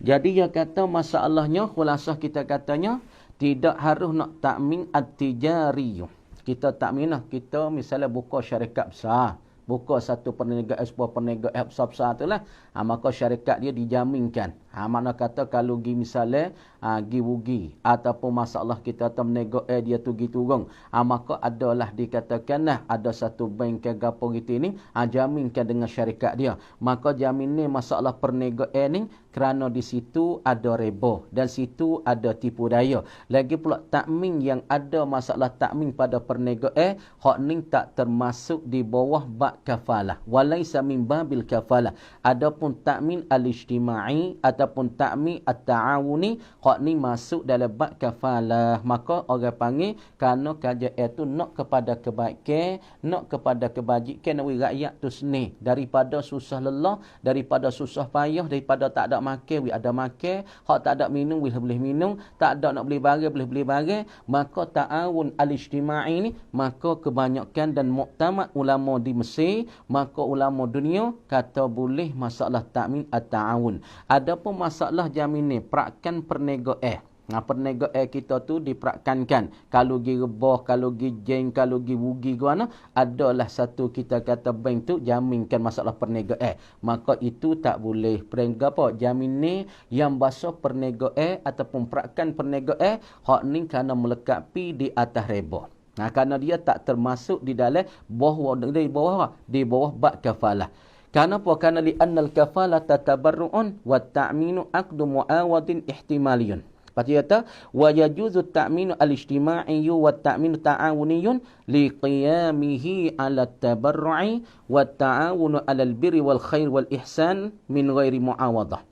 Jadi dia kata masalahnya, khulasah kita katanya tidak harus nak ta'min at-tijari. Kita ta'min lah, kita misalnya buka syarikat besar, buka satu perniagaan, sebuah perniagaan besar-besar tu lah. Maka syarikat dia dijaminkan. Makna kata kalau pergi misalnya, pergi rugi. Ataupun masalah kita atau perniagaan dia tu pergi turun. Maka adalah dikatakan lah, ada satu bank ke gapo gitu ni, jaminkan dengan syarikat dia. Maka jamin ni masalah perniagaan ni, kerana di situ ada riba. Dan situ ada tipu daya. Lagi pula takmin yang ada masalah takmin pada perniagaan, hak ni tak termasuk di bawah bab kafalah. Walaysa min babil kafalah. Adapun takmin al-ijtima'i ataupun takmin at-ta'awuni, hak ni masuk dalam bab kafalah. Maka orang panggil kerana kajian itu nak kepada kebaikan, nak kepada kebajikan rakyat tu seni, daripada susah lelah, daripada susah payah, daripada tak ada makan, ada makan, hak tak ada minum, boleh minum, tak ada nak beli barang, boleh beli barang. Maka ta'awun al-ijtima'i ni, maka kebanyakan dan muktamad ulama di Mesir, maka ulama dunia kata boleh masalah takmin at-ta'awun. Adapun masalah jamin ni, perakan perniagaan. Perniagaan kita tu diperakankan. Kalau pergi rebah, kalau pergi jeng, kalau pergi rugi ke mana, adalah satu kita kata bank tu jaminkan masalah perniagaan. Maka itu tak boleh. Perniagaan apa? Jamin ni yang bahasa perniagaan ataupun perakan perniagaan, hak ni kerana melekapi di atas riba. Kerana dia tak termasuk di dalam di bawah bab kafalah. Kerana apa? Kerana li'annal kafalah tatabarru'un wa ta'minu aqdu mu'awadin ihtimaliyun. Lepas dia kata, wa yajuzu ta'minu al-ijtima'iyyu wa ta'minu ta'awuniyun liqiyamihi 'ala at-tabarru'i wa ta'awunu 'ala al-birri wal khair wal ihsan min ghairi mu'awadah.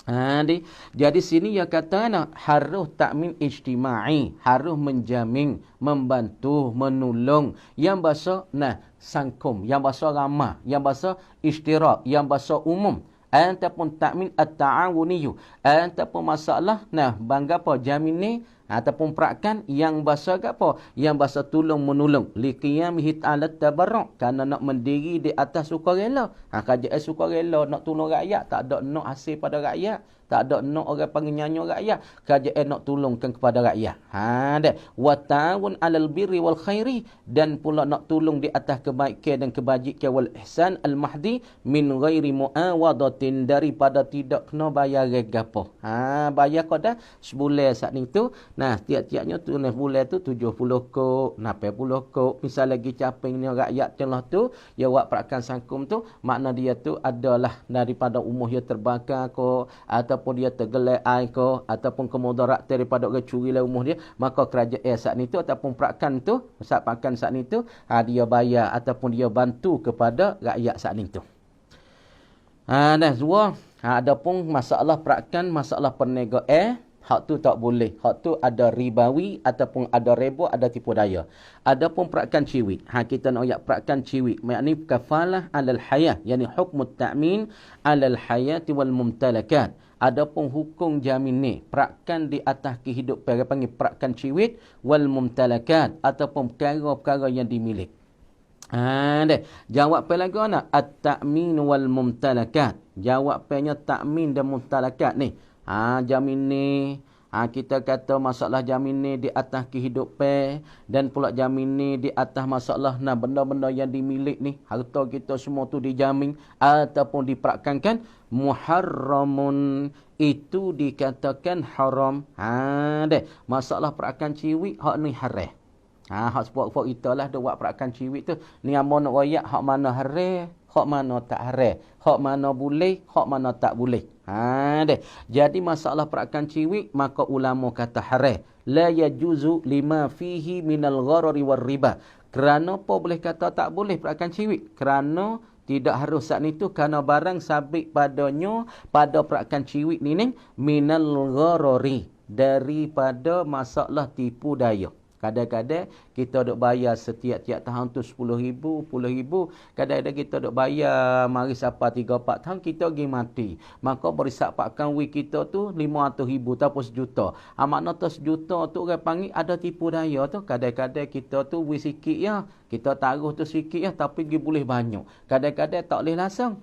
Jadi sini dia kata harus takmin ijtima'i, harus menjamin, membantu, menolong. Yang bahasa sangkum, yang bahasa ramah, yang bahasa ishtirak, yang bahasa umum. Ataupun takmin at-ta'awuniyu, ataupun masalah bangga apa jamin ni ataupun perakan yang bahasa apa, yang bahasa tolong menolong, liqiyamihi ta'ala tabarru', kerana nak mendiri di atas sukarela. Kerajaan sukarela nak tolong rakyat, tak ada nak hasil pada rakyat, tak ada nak orang panggil nyanyi rakyat, kerajaan nak tolongkan kepada rakyat. Wa ta'awun 'alal birri wal khairi, dan pula nak tolong di atas kebaikan dan kebajikan wal ihsan al-mahdi min ghairi mu'awadatin, daripada tidak kena bayar gapo. Bayar kau sebulan saat ni tu. Tiap-tiapnya tu bulan tu 70 kok, 80 kok. Misal lagi caping ni rakyat celah tu, dia buat perakan sangkum tu, makna dia tu adalah daripada umur dia terbakar ko, ataupun dia tergelai air ko, ataupun kemudarat daripada orang curi lah umur dia, maka kerajaan saat ni tu ataupun perakan tu, perakan saat ni tu, dia bayar ataupun dia bantu kepada rakyat saat ni tu. Adapun masalah perakan, masalah perniagaan, hak tu tak boleh. Hak tu ada ribawi ataupun ada riba, ada tipu daya. Adapun perakan ciwit. Kita nak ayat perakan ciwit. Maknanya kafalah alal hayah. Yani hukmut ta'min alal hayati wal mumtalakat. Adapun hukum jamin ni, perakan di atas kehidupan, panggil perakan ciwit wal mumtalakat, ataupun perkara-perkara yang dimiliki. Jawab lagi at-ta'min wal mumtalakat. Jawapannya ta'min dan mumtalakat ni. Jamin ni, kita kata masalah jamin ni di atas kehidupan, dan pula jamin ni di atas masalah benda-benda yang dimiliki ni, harta kita semua tu dijamin ataupun diperakankan. Muharramun, itu dikatakan haram. Masalah perakan ciwik, hak ni haram. Hak sebab kita lah dia buat perakan ciwik tu. Ni amun nak royak hak mana haram, hak mana tak haram, hak mana boleh, hak mana tak boleh. Deh. Jadi masalah perakan ciwik, maka ulama kata haram. La yajuzu lima fihi minal gharari war riba. Kerana apa boleh kata tak boleh perakan ciwik? Kerana tidak harus saat itu kerana barang sabit padanya pada perakan ciwik ni minal gharari, daripada masalah tipu daya. Kadang-kadang kita duk bayar setiap-tiap tahun tu 10,000, 10,000. Kadang-kadang kita duk bayar mari siapa 3-4 tahun kita pergi mati. Maka berisak pakkan wik kita tu 500,000 ataupun 1 juta. Makna tu 1 juta tu orang panggil ada tipu daya tu. Kadang-kadang kita tu wik sikit ya. Kita taruh tu sikit ya tapi dia boleh banyak. Kadang-kadang tak boleh langsung.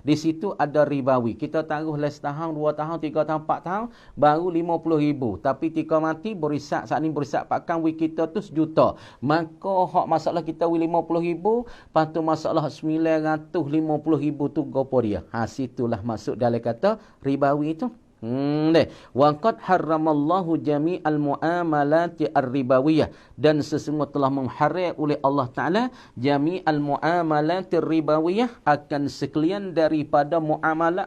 Di situ ada ribawi. Kita taruh les tahun, 2 tahun, 3 tahun, 4 tahun, baru 50,000. Tapi tika mati berisak, saat ni berisak pakan wik kita tu 1 juta. Maka hak masalah kita wik 50,000, lepas tu masalah 950,000 tu gopo dia. Situlah maksud dalam kata ribawi itu. Wa qad harramallahu jami'al muamalati ar-ribawiyah, dan sesungguhnya telah mengharam oleh Allah Taala jami'al muamalati ar-ribawiyah, akan sekalian daripada muamalat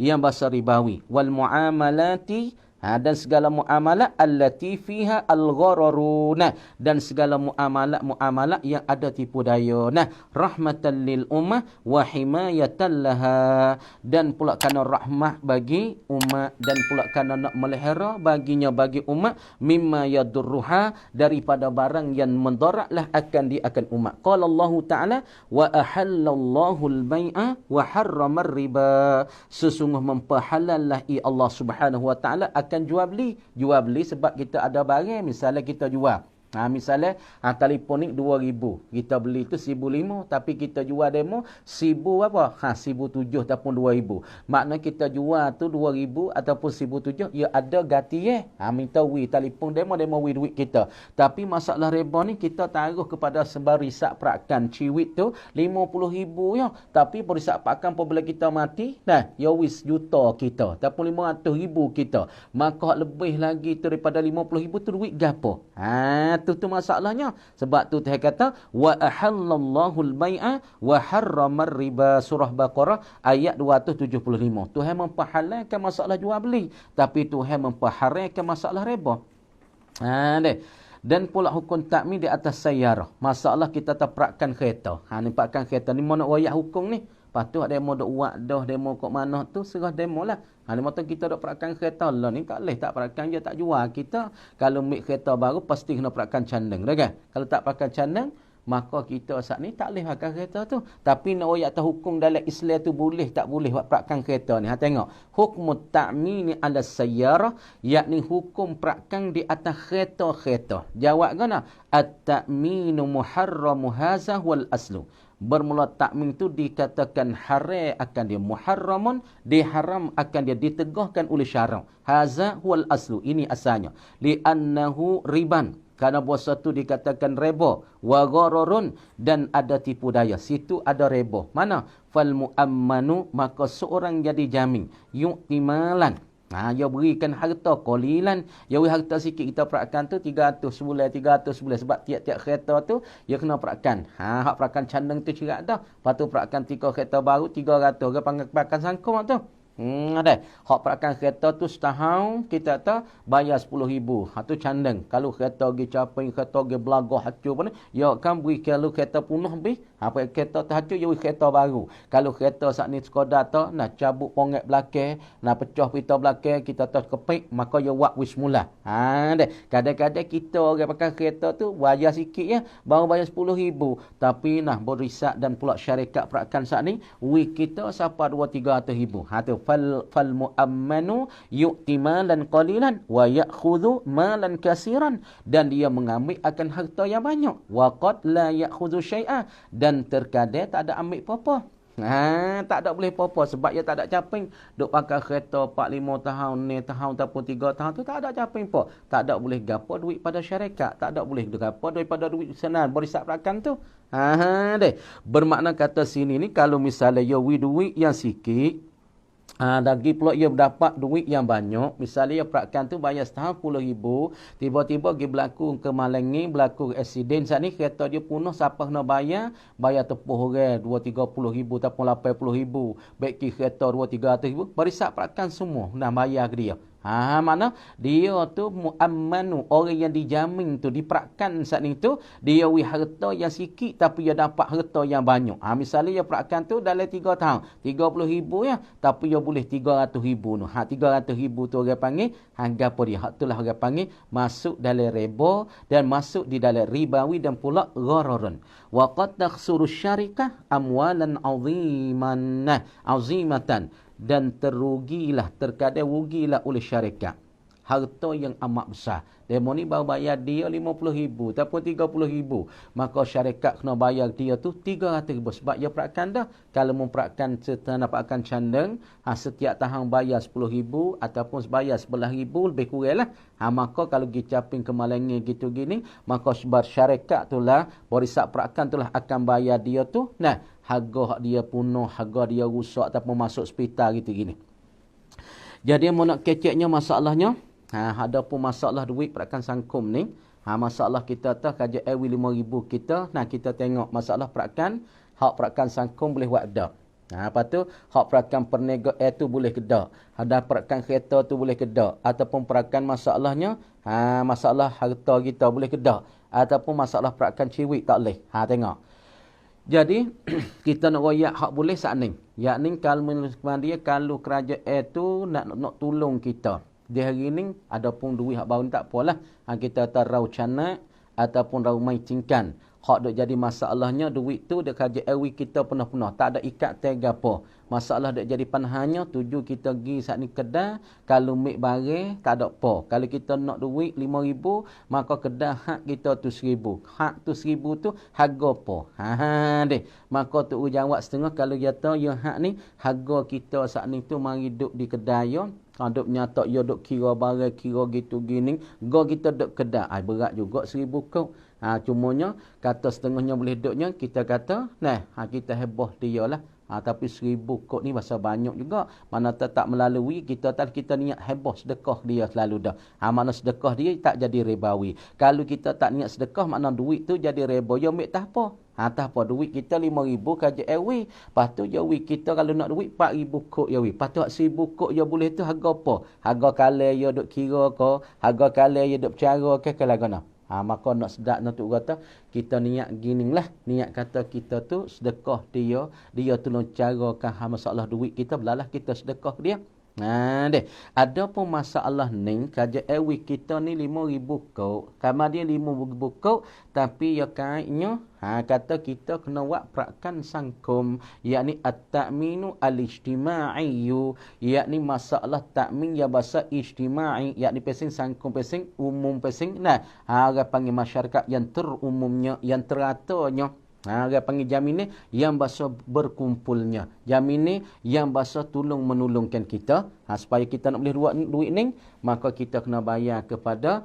yang bahasa ribawi, wal muamalati dan segala muamalat allati fiha al-ghararuna, dan segala muamalat yang ada tipu daya. Rahmatan lil ummah wa himayatan laha, dan pula kerana rahmat bagi umat, dan pula kerana nak melihara baginya bagi umat, mimma yadurruha, daripada barang yang mendaratlah akan umat. Qala Allah Taala wa ahallallahu al-bai'a wa harrama ar-riba, sesungguh memperhalallah Allah Subhanahu wa taala akan jual beli sebab kita ada barang, misalnya kita jual. Misalnya telefon ni 2,000, kita beli tu 1,500, tapi kita jual demo 1,000 apa? 1,700 ataupun 2,000. Makna kita jual tu 2,000 ataupun 1,700, ya ada ganti minta wi telefon demo wi duit kita. Tapi masalah riba ni kita taruh kepada sebar risak perakan ciwit tu 50,000 ya. Tapi perisak perakan apabila kita mati, ya wis juta kita ataupun 500,000 kita. Maka lebih lagi tu daripada 50,000 tu duit gapo? Tu masalahnya. Sebab tu Tuhan kata wa ahallallahu al-bai'a wa harrama ar-riba, surah Baqarah ayat 275. Tuhan memperhalalkan masalah jual beli, tapi Tuhan memperharamkan masalah riba. Dan pula hukum takmin di atas sayyarah. Masalah kita terprakkan kereta. Ni pakkan kereta ni mana wayak hukum ni? Lepas tu demo dok buat demo kok mana tu serah demo lah. Lepas tu kita dok perakan kereta lah ni tak boleh tak perakan je tak jual kita. Kalau mik kereta baru pasti kena perakan candang dah kan. Kalau tak perakan candang maka kita saat ni tak boleh pakai kereta tu. Tapi nak ayat tahu hukum dalam Islam tu boleh tak boleh buat perakan kereta ni. Tengok. Hukmut ta'mini ala sayyarah, yakni hukum perakan di atas kereta-kereta. Jawab kena. At-ta'minu muharramu hazah wal aslu. Bermula takmin tu dikatakan haram akan dia, muharramun diharam akan dia, ditegahkan oleh syarak. Haza huwal aslu, ini asalnya. Li'annahu riban, kerana puasa tu dikatakan riba, wa ghararun, dan ada tipu daya. Situ ada riba. Mana? Fal muammanu, maka seorang jadi jamin, yu'timalan. Dia berikan harta qalilan, dia beri harta sikit, kita perakan tu 300 sebulan, 300 sebulan, sebab tiap-tiap kereta tu dia kena perakan. Hak perakan candang tu cerak dah. Lepas tu perakan 3 kereta baru 300, dia panggil perakan sangkong tu. Ada. Hak perakan kereta tu setahun kita tak bayar 10,000. Tu candang. Kalau kereta pergi caping, kereta pergi belagah hancur pun, ya kan beri kalau kereta punah habis, apa kereta terhancur dia beri kereta baru. Kalau kereta saat ni sekadar tak nak cabut ponget belakang, nak pecah pita belakang, kita tak kepik, maka dia buat wis mula. Kadang-kadang kita orang pakai kereta tu bayar sikit ya, baru bayar 10,000. Tapi nah berisak dan pula syarikat perakan saat ni, wik kita siapa 2-300,000. Tu fal muammanu yu'ti malan qalilan wa ya'khudhu malan kasiran, dan dia mengambil akan harta yang banyak. Wa qad la ya'khudhu syai'a, dan terkadang tak ada ambil apa-apa. Tak ada boleh apa-apa sebab dia tak ada caping. Duk pakai kereta 4-5 tahun ni tahun ataupun 3 tahun tu tak ada caping apa. Tak ada boleh gapo duit pada syarikat, tak ada boleh gapo daripada duit senang berisak perakan tu. Bermakna kata sini ni kalau misalnya ya duit yang sikit, Lagi pula ia dapat duit yang banyak. Misalnya ia perakan tu bayar setahun 10,000. Tiba-tiba pergi berlaku kemalangan, berlaku aksiden. Saat ni kereta dia punah, siapa kena bayar? Bayar tepuh orang 2-30,000 ataupun 80,000. Baik kereta 2-300,000. Barisak perakan semua nak bayar ke dia. Mana dia tu muammanu, orang yang dijamin tu, diperakan saat ni tu, dia harta yang sikit tapi dia dapat harta yang banyak. Misalnya dia perakan tu dalam 3 tahun 30,000 ya, tapi dia boleh 300,000 tu. 300,000 tu orang panggil gapo dia? Hak itulah orang panggil masuk dalam riba dan masuk di dalam ribawi dan pula ghararun. Wa qad takhsuru syarikah amwalan azimatan, dan terkadang rugilah oleh syarikat harta yang amat besar. Demo ni baru bayar dia 50,000 ataupun 30,000, maka syarikat kena bayar dia tu 300,000 sebab dia perakan dah. Kalau memperakan setanah perakan candang, setiap tahun bayar 10,000 ataupun bayar 11,000 lebih kurang lah. Maka kalau pergi caping kemalangan gitu gini, maka sebab syarikat tu lah, warisan perakan tu lah akan bayar dia tu. Nah, harga dia punah, harga dia rusak ataupun masuk hospital gitu gini. Jadi mau nak keceknya masalahnya, ada pun masalah duit perakan sangkum ni. Masalah kita tu kaji ewi 5,000 kita. Kita tengok masalah perakan, hak perakan sangkum boleh buat dak. Lepas tu hak perakan perniagaan tu boleh ke dak. Ada perakan kereta tu boleh ke dak. Ataupun perakan masalahnya, masalah harta kita boleh ke dak. Ataupun masalah perakan ciwik tak boleh. Tengok. Jadi kita nak royak hak boleh saat ni. Yakni kalau kerajaan tu nak tolong kita. Di hari ni ada pun duit hak baru tak apalah. Kita tarau canak ataupun rau mai cingkan. Hak dok jadi masalahnya duit tu dekat kerajaan kita penuh-penuh. Tak ada ikat tega apa. Masalah dok jadi panahannya tuju kita pergi saat ni kedai, kalau mik barang tak ada apa. Kalau kita nak duit 5,000, maka kedai hak kita tu 1,000. Hak tu 1,000 tu harga apa? Deh. Maka tu jawab setengah kalau kata ya hak ni harga kita saat ni tu mari duk di kedai ya. Duk nyata ya duk kira barang kira gitu gini. Go kita duk kedai. Berat juga 1,000 kau. Cumanya kata setengahnya boleh duknya kita kata kita heboh dia lah. Tapi 1,000 kok ni masa banyak juga. Mana tak melalui kita niat heboh sedekah dia selalu dah. Mana sedekah dia tak jadi ribawi. Kalau kita tak niat sedekah, makna duit tu jadi riba. Ya ambil tak apa. Tak apa duit kita 5,000 kaji ewi. Lepas tu jawi kita kalau nak duit 4,000 kok jawi. Lepas tu 1,000 kok ya boleh tu harga apa? Harga kala ya duk kira ke? Harga kala ya duk bercara ke? Kelagana. Maka nak sedap nak tu kata kita niat gini lah, niat kata kita tu sedekah dia tolong carakan masalah duit kita, belalah kita sedekah dia. Deh. Ada pun masalah ni kaja ewi kita ni 5,000 kau. Kamar dia 5,000 kau tapi ya kaitnya kata kita kena buat perakan sangkum, yakni at-ta'minu al-ijtima'iyyu, yakni masalah ta'min ya bahasa ijtima'i, yakni pesing sangkum pesing umum pesing. Orang panggil masyarakat yang terumumnya, yang teratanya. Orang panggil jaminan yang bahasa berkumpulnya. Jaminan yang bahasa tolong menolongkan kita. Supaya kita nak boleh buat duit ni, maka kita kena bayar kepada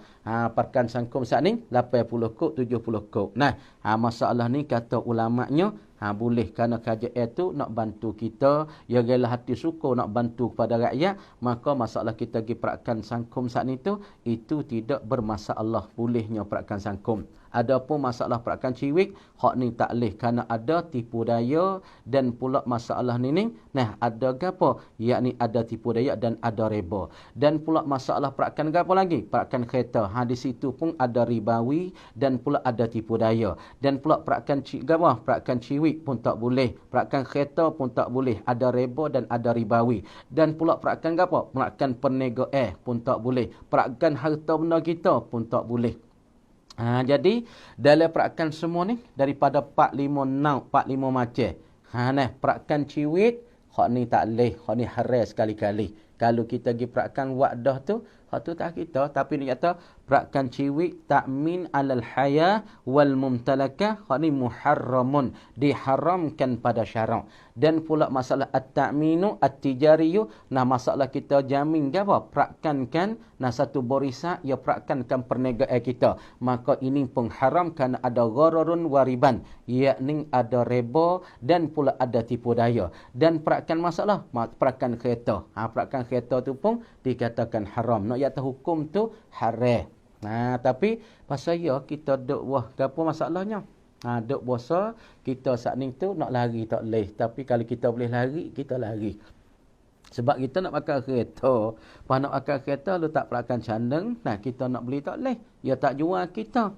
parkan sangkum saat ni 80 kok, 70 kok. Masalah ni kata ulama'nya boleh kerana kerajaan itu nak bantu kita, ya gila hati suka nak bantu kepada rakyat, maka masalah kita pergi perakan sangkum saat itu tidak bermasalah, bolehnya perakan sangkum. Adapun masalah perakan ciwik, hak ni tak leh kerana ada tipu daya dan pula masalah ni ada gapo? Yakni ada tipu daya dan ada riba. Dan pula masalah perakan gapo lagi? Perakan kereta. Di situ pun ada ribawi dan pula ada tipu daya. Dan pula perakan gapo? Perakan ciwik pun tak boleh. Perakan kereta pun tak boleh. Ada riba dan ada ribawi. Dan pula perakan gapo? Perakan perniagaan pun tak boleh. Perakan harta benda kita pun tak boleh. Jadi dalam perakan semua ni daripada 45 macam. Perakan ciwit hak ni tak leh, hak ni haram sekali-kali. Kalau kita pergi perakan wadah tu, hak tu tak kita. Tapi dia kata perakan ciwik ta'min alal haya wal mumtalakah, hak ni muharramun, diharamkan pada syarak. Dan pula masalah at-ta'minu at-tijariyu, nah masalah kita jamin ke apa? Perakankan nah satu borisak, ya perakankan perniagaan kita. Maka ini pun haram kerana ada ghararun wariban, yakni ada riba dan pula ada tipu daya. Dan perakan masalah, perakan kereta. Perakan kereta tu pun dikatakan haram. Nak kata hukum tu haram. Tapi pasal ya kita duk wah, apa masalahnya? Duk puasa, kita saat ni tu nak lari tak boleh. Tapi kalau kita boleh lari, kita lari. Sebab kita nak pakai kereta. Pas nak pakai kereta, lu tak perakan candeng. Nah, kita nak beli tak boleh. Ya tak jual kita.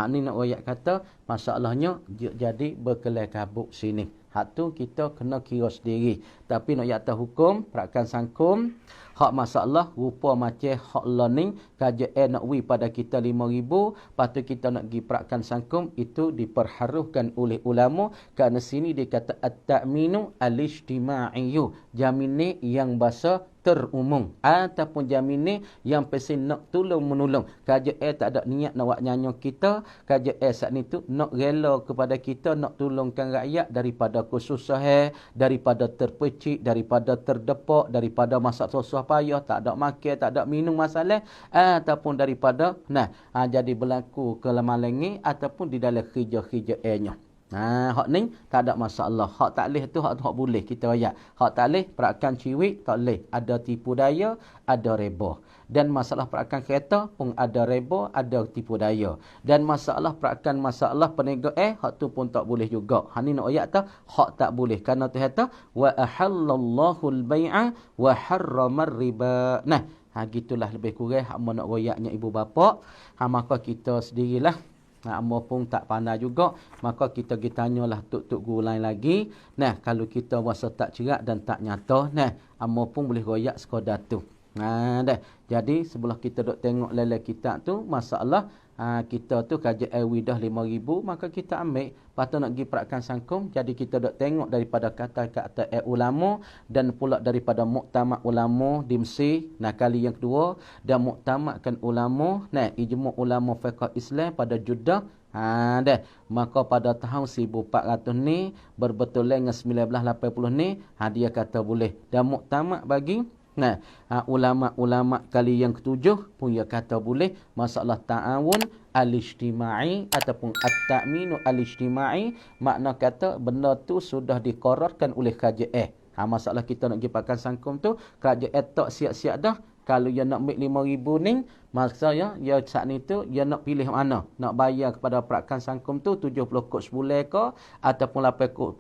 Ni nak royak kata, masalahnya jadi berkelai kabut sini. Hak tu kita kena kira sendiri. Tapi nak yata hukum, perakan sangkum, hak masalah rupa macam hak learning, KJN nak wi pada kita 5,000, lepas tu kita nak pergi perakan sangkum, itu diperharuhkan oleh ulama, kerana sini dia kata at-ta'minu al-ijtima'iyyu, jaminan yang bahasa terumum, ataupun jaminan yang pesen nak tolong menolong. KJN tak ada niat nak buat nyanyo kita, KJN saat ni tu nak rela kepada kita, nak tolongkan rakyat daripada kesusahan, daripada terpecik, daripada terdepak, daripada masa susah payah, tak ada makan, tak ada minum masalah, ataupun daripada jadi berlaku kelemahan ataupun di dalam kerja-kerja-nya. Hak ni tak ada masalah. Hak tak leh tu hak boleh kita ayat. Hak tak leh perakan ciwik tak leh. Ada tipu daya, ada riba. Dan masalah perakan kereta pun ada riba, ada tipu daya. Dan masalah perakan masalah perniagaan, hak tu pun tak boleh juga. Hak ni nak ayat tu hak tak boleh. Kerana tu kata wa ahallallahu al-bai'a wa harrama riba. Nah, gitulah lebih kurang hak nak royaknya ibu bapa. Maka kita sendirilah Amo pun tak pandai juga, maka kita tanyalah tuk-tuk guru lain lagi. Nah, kalau kita rasa tak cerak dan tak nyata, nah, amo pun boleh royak sekadar tu. Dah. Jadi sebelah kita duk tengok lele kitab tu, masalah kita tu kajian widah 5,000, maka kita ambil. Lepas nak pergi perakan sangkum, jadi kita duk tengok daripada kata-kata ulama dan pula daripada muktamad ulama di Mesir. Nah, kali yang kedua, dan muktamadkan ulama, ijma' ulama fiqh Islam pada Jeddah. Dah. Maka pada tahun 1400 ni, berbetulan dengan 1980 ni, dia kata boleh. Dan muktamad bagi ulama-ulama kali yang ketujuh pun dia kata boleh masalah ta'awun al-ijtima'i ataupun at-ta'minu al-ijtima'i, makna kata benda tu sudah diqararkan oleh KJN. Masalah kita nak pergi pakai sangkum tu, KJN tak siap-siap dah. Kalau dia nak ambil 5,000 ni, maksudnya ya saat ni tu dia nak pilih mana, nak bayar kepada perakan sangkum tu 70 kod sebulan ke, ataupun 80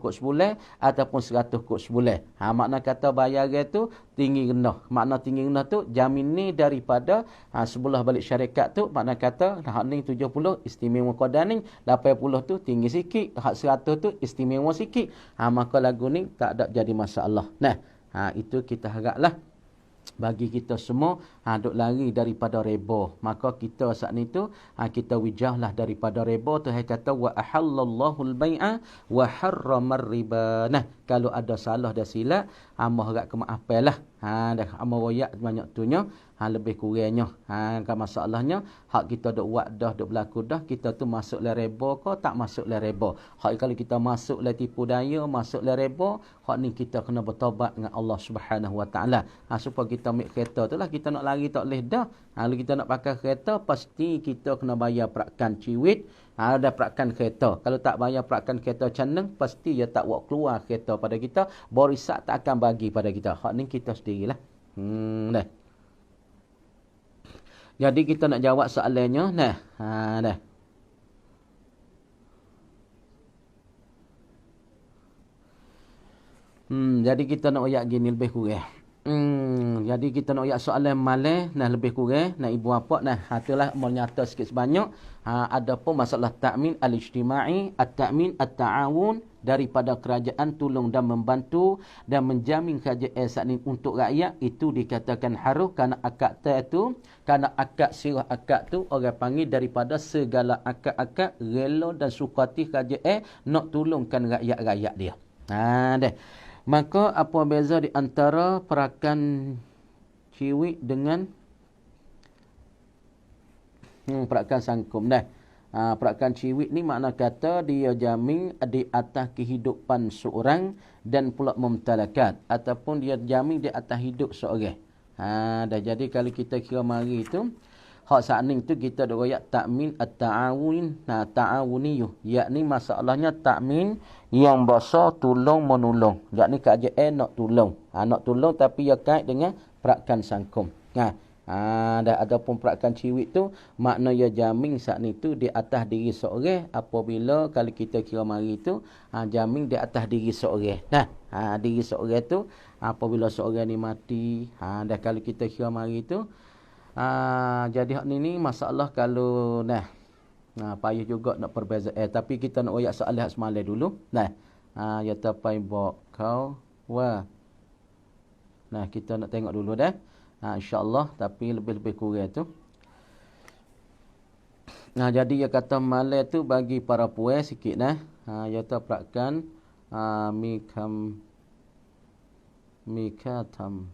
kod sebulan, ataupun 100 kod sebulan. Makna kata bayaran tu tinggi rendah. Makna tinggi rendah tu jamin ni daripada sebelah balik syarikat tu, makna kata hak ni 70 istimewa qadar ni, 80 tu tinggi sikit, hak 100 tu istimewa sikit. Maka lagu ni tak ada jadi masalah. Nah, itu kita haraplah bagi kita semua duk lari daripada riba. Maka kita saat ni tu kita wijahlah daripada riba tu. Kata wa ahallallahu al-bai'a wa harrama riba. Nah, kalau ada salah dan silap, hamba harap kemaafan lah. Dah hamba royak banyak tunya, lebih kurangnya. Kan masalahnya hak kita duk buat dah, duk berlaku dah, kita tu masuk le riba ke tak masuk le riba. Hak kalau kita masuk le tipu daya, masuk le riba, hak ni kita kena bertaubat dengan Allah Subhanahu Wa Taala. Supaya kita ambil kereta tu lah, kita nak lari tak boleh dah. Kalau kita nak pakai kereta, pasti kita kena bayar perakan ciwit. Ada perakan kereta. Kalau tak bayar perakan kereta candeng, pasti dia tak buat keluar kereta pada kita. Borisak tak akan bagi pada kita. Hak ni kita sendirilah. Dah. Jadi kita nak jawab soalannya. Dah. Jadi kita nak ayat gini lebih kurang. Jadi kita nak ayat soalan malah lebih kurang ibu bapa itulah menyata sikit sebanyak. Ada pun masalah ta'min al-ijtima'i, at-ta'min at-ta'awun daripada kerajaan tolong dan membantu dan menjamin kerajaan saat ini untuk rakyat, itu dikatakan haruh kerana akad itu, kerana akad sirah akad tu orang panggil daripada segala akad-akad rela dan sukati kerajaan nak tolongkan rakyat-rakyat dia. Dah. Maka apa beza di antara perakan ciwik dengan perakan sangkum dah. Perakan ciwik ni makna kata dia jamin di atas kehidupan seorang dan pula mumtalakat ataupun dia jamin di atas hidup seorang. Dah jadi kalau kita kira mari tu hak sakning tu kita ada royak takmin at-ta'awun, ta'awuniyuh, yakni masalahnya takmin yang bahasa tolong menolong, yakni kerajaan nak tolong. Nak tolong tapi ia kait dengan perakan sangkum. Dah ataupun perakan ciwik tu makna ia jamin saat ni tu di atas diri seorang apabila kalau kita kira mari tu jamin di atas diri seorang. Diri seorang tu apabila seorang ni mati, dah kalau kita kira mari tu jadi hak ni masalah kalau payah juga nak perbezaan tapi kita nak royak soalan hak semalam dulu. Ya tapai bok kau kita nak tengok dulu dah. InsyaAllah tapi lebih-lebih kurang tu. Jadi dia kata malai tu bagi para puai sikit ya tu perakan mikatam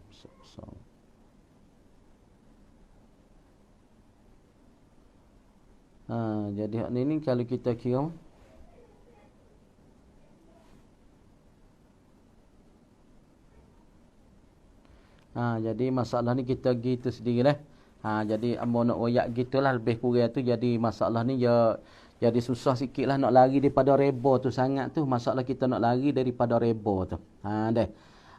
jadi hak ni kalau kita kira jadi masalah ni kita gitu sendirilah. Jadi ambo nak royak gitulah lebih kurang tu. Jadi masalah ni jadi susah sikitlah nak lari daripada reba tu sangat tu. Masalah kita nak lari daripada reba tu.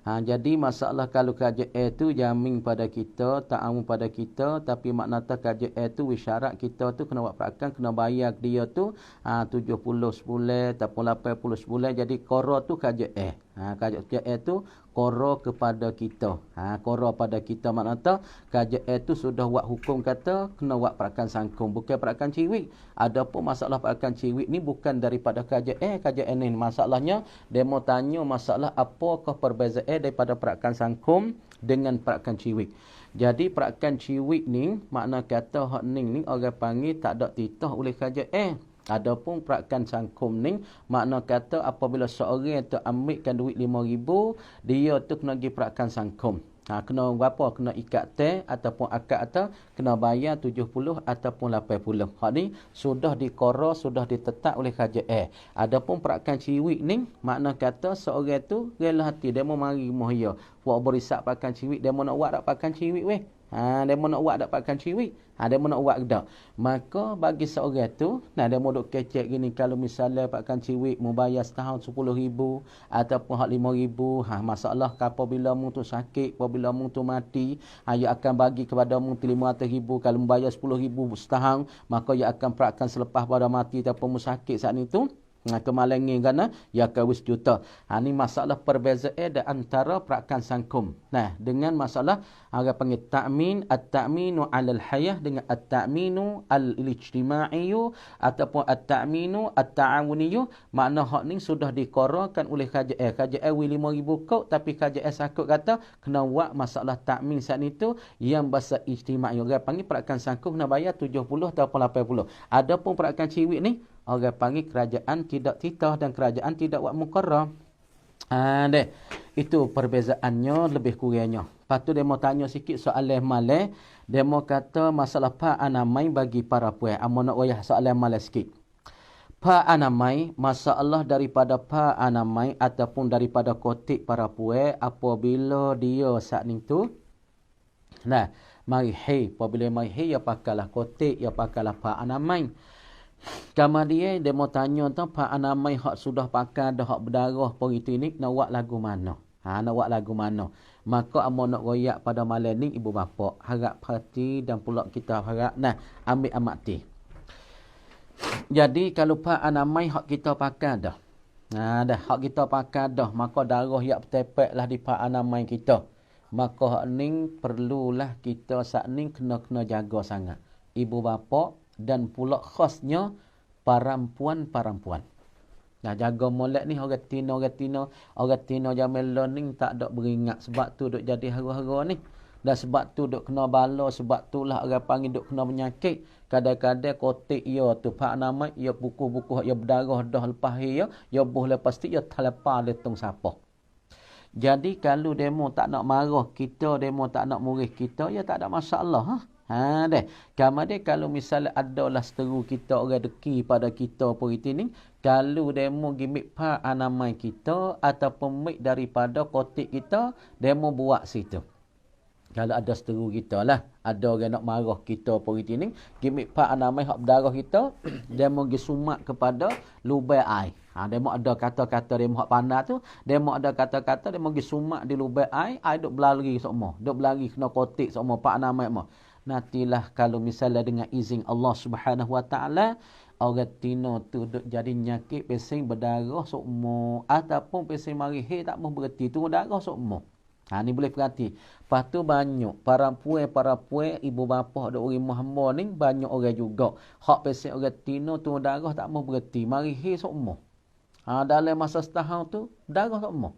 Jadi masalah kalau kerajaan tu jamin pada kita, ta'awun pada kita, tapi makna kerajaan tu wisyarat kita tu kena buat perakan, kena bayar dia tu 70 sebulan ataupun 80 sebulan. Jadi qara tu kerajaan. Kerajaan tu qara kepada kita. Qara pada kita makna kerajaan tu sudah buat hukum kata kena buat perakan sangkum, bukan perakan ciwik. Adapun masalah perakan ciwik ni bukan daripada kerajaan ni. Masalahnya demo tanya masalah apakah perbezaan daripada perakan sangkum dengan perakan ciwik. Jadi perakan ciwik ni makna kata hak ni orang panggil tak ada titah oleh kerajaan. Adapun perakan sangkum ni makna kata apabila seorang tu ambilkan duit 5,000, dia tu kena pergi perakan sangkum. Kena berapa? Kena ikat teh ataupun akad atau kena bayar 70 ataupun 80. Hak ni sudah diqara, sudah ditetap oleh kerajaan. Adapun perakan ciwik ni makna kata seorang tu rela hati dia mau mari mohya. Buat berisak perakan ciwik, dia mau nak buat dak perakan ciwik weh. Dia mau nak buat dak perakan ciwik. Dia mau nak buat dak. Maka bagi seorang tu, dia mau duk kecek gini kalau misalnya perakan ciwik mau bayar setahun 10,000 ataupun hak 5,000, masalah apabila mu tu sakit, apabila mu tu mati, ia akan bagi kepada mu 500,000 kalau mu bayar 10,000 setahun, maka ia akan perakan selepas pada mati ataupun mu sakit saat itu. Kemalangan kerana ia akan wis juta. Ni masalah perbezaan di antara perakan sangkum. Dengan masalah orang panggil ta'min, at-ta'minu 'alal hayah dengan at-ta'minu al-ijtima'iyyu ataupun at-ta'minu at-ta'awuniyyu, makna hak ni sudah diqarakan oleh kerajaan. Kerajaan 5,000 kau tapi kerajaan sakut kata kena buat masalah ta'min saat itu yang bahasa ijtima'iyyu. Orang panggil perakan sangkum kena bayar 70 ataupun 80. Adapun perakan ciwik ni orang panggil kerajaan tidak titah dan kerajaan tidak buat muqarrah. Itu perbezaannya lebih kurangnya. Lepas tu dia mau tanya sikit soalan malai. Dia mau kata masalah anamai bagi para puai. Amo nak wayah soalan malai sikit. Anamai, masalah daripada anamai ataupun daripada kotik para puai apabila dia saat ni tu. Mari apabila mari ia pakailah kotik, ia pakailah anamai. Kemudian dia mau tanya tentang Pak Anamai hak sudah pakai dah hak berdarah pun itu ni nak buat lagu mana? Nak buat lagu mana? Maka amo nak royak pada malam ni ibu bapa harap hati dan pula kita harap ambil amati. Jadi kalau Pak Anamai hak kita pakai dah. Dah hak kita pakai dah, maka darah yak bertepeklah di Pak Anamai kita. Maka hak ni perlulah kita saat ni kena jaga sangat. Ibu bapa dan pula khasnya perempuan-perempuan. Jaga molek ni orang tino zaman learning tak ada beringat sebab tu duk jadi hara-hara ni. Dan sebab tu duk kena bala, sebab tu lah orang panggil duk kena penyakit. Kadang-kadang kotik ia tu pak nama ia buku-buku ia berdarah dah lepas ia buh lepas tu ia terlepas letung siapa. Jadi kalau demo tak nak marah kita, demo tak nak murih kita, ya tak ada masalah. Deh. Kemudian kalau misalnya adalah seteru kita orang deki pada kita periti ni, kalau demo gimik pa anamai kita ataupun mik daripada kotik kita, demo buat situ. Kalau ada seteru kita lah, ada orang nak marah kita periti ni, gimik pa anamai hak berdarah kita, demo gi sumak kepada lubai air. Demo ada kata-kata demo hak pandai tu, demo ada kata-kata demo gi sumak di lubai air, air duk berlari semua, duk berlari kena kotik semua pa anamai semua. Nantilah kalau misalnya dengan izin Allah Subhanahu Wa Taala orang tino tu duk jadi nyakit pesing berdarah sokmo ataupun pesing mari tak mau berhenti tu darah sokmo. Ni boleh perhati. Lepas tu banyak para puai ibu bapa duk rumah hamba ni banyak orang juga. Hak pesing orang tino tu darah tak mau berhenti mari sokmo. Dalam masa setahun tu darah sokmo.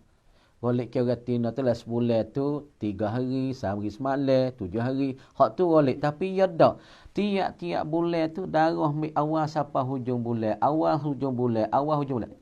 Golek ke orang tino tu lah sebulan tu 3 hari, sehari semalam, 7 hari. Hak tu golek. Tapi ya tak. Tiap-tiap bulan tu darah awal sampai hujung bulan. Awal hujung bulan.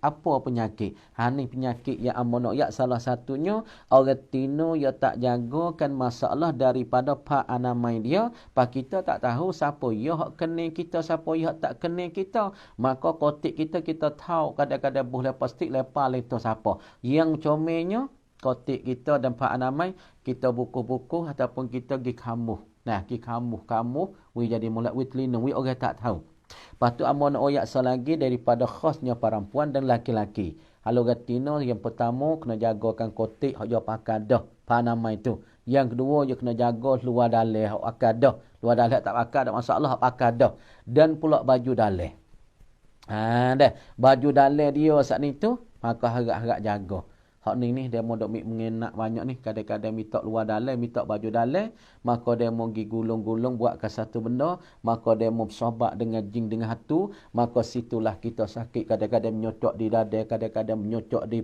Apa penyakit? Ni penyakit yang amonok. Ya salah satunya orang tino ya tak jagakan masalah daripada pak anamai dia. Pak kita tak tahu siapa ya hak kena kita, siapa ya hak tak kena kita. Maka kotik kita tahu kadang-kadang boleh pasti lepas itu siapa. Yang comelnya kotik kita dan pak anamai kita buku-buku ataupun kita pergi kamuh. Pergi kamuh, we jadi mulai we telina, we orang tak tahu. Lepas tu amun oyak selagi daripada khasnya perempuan dan laki-laki. Kalau gatino yang pertama kena jagakan kotik hak dia pakai dah, pak anamai tu. Yang kedua dia kena jaga luar dalam hak pakai dah. Luar dalam tak pakai ada masalah, hak pakai dah. Dan pula baju dalam. Dah. Baju dalam dia saat ni tu maka harap-harap jaga. Hak ni dia mau dok mengenak banyak ni, kadang-kadang minta luar dalam, minta baju dalam, maka dia mau pergi gulung-gulung buat ke satu benda, maka dia mau bersobat dengan jin dengan hatu, maka situlah kita sakit, kadang-kadang menyocok di dada, kadang-kadang menyocok di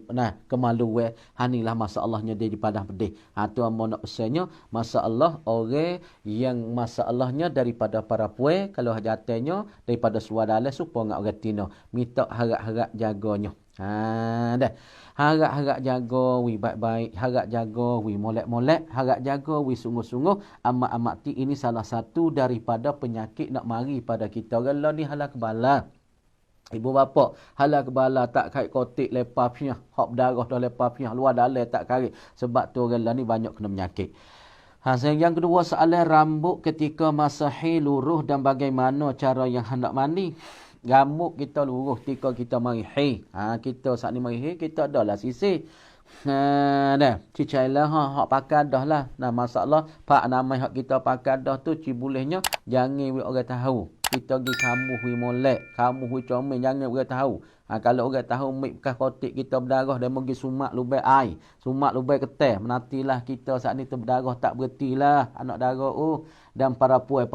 kemaluan. Hanilah masalahnya dia di padang pedih. Tu amo nak pesannya, masalah orang yang masalahnya daripada para puai, kalau hajatnya daripada luar dalam supaya ngak orang tino, minta harap-harap jaganya. Dah. Harap-harap jaga wi baik-baik, harap jaga wi molek-molek, harap jaga wi sungguh-sungguh. Amat-amat ini salah satu daripada penyakit nak mari pada kita. Kalau ni halal kebala. Ibu bapa halal kebala tak kait kotik lepasnya, hak berdarah dah lepasnya, luar dalam tak kait. Sebab tu orang ni banyak kena penyakit. Yang kedua soalan rambut ketika masa haid luruh dan bagaimana cara yang hendak mandi. Rambut kita luruh ketika kita mari haid. Kita saat ni mari haid kita adalah sisir. Dah. Cicailah hak pakai dah lah. Masalah pak namai hak kita pakai dah tu bolehnya jangan orang tahu. Kita pergi kamu hui molek, kamu hui comel, jangan orang tahu. Kalau orang tahu mik bekas kotik kita berdarah, dia pergi sumak lubai air, sumak lubai keteh, menantilah kita saat ni tu berdarah tak berhentilah anak darah dan para puai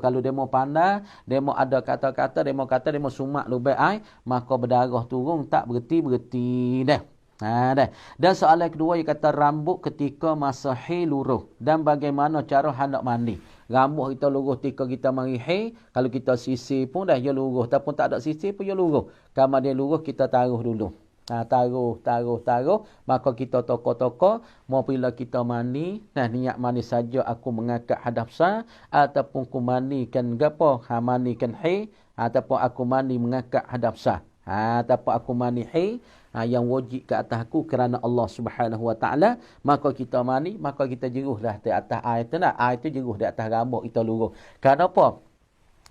kalau dia mau pandai, dia mau ada kata-kata, dia mau sumak lubai air, maka berdarah turun tak berhenti dah. Dah. Dan soalan kedua yang kata rambut ketika masa haid luruh dan bagaimana cara hendak mandi. Rambut kita luruh ketika kita mari haid, kalau kita sisir pun dah dia luruh, ataupun tak ada sisir pun dia luruh. Kalau dia luruh kita taruh dulu. Taruh, maka kita toko-toko mau bila kita mandi, niat mandi saja aku mengangkat hadap sah ataupun aku mandikan gapo, mandikan haid ataupun aku mandi mengangkat hadap sah. Ataupun aku mandi haid yang wajib ke atas aku kerana Allah Subhanahu Wa Taala, maka kita mandi, maka kita jeruhlah di atas air tu air tu jeruh di atas rambut kita luruh. Kenapa?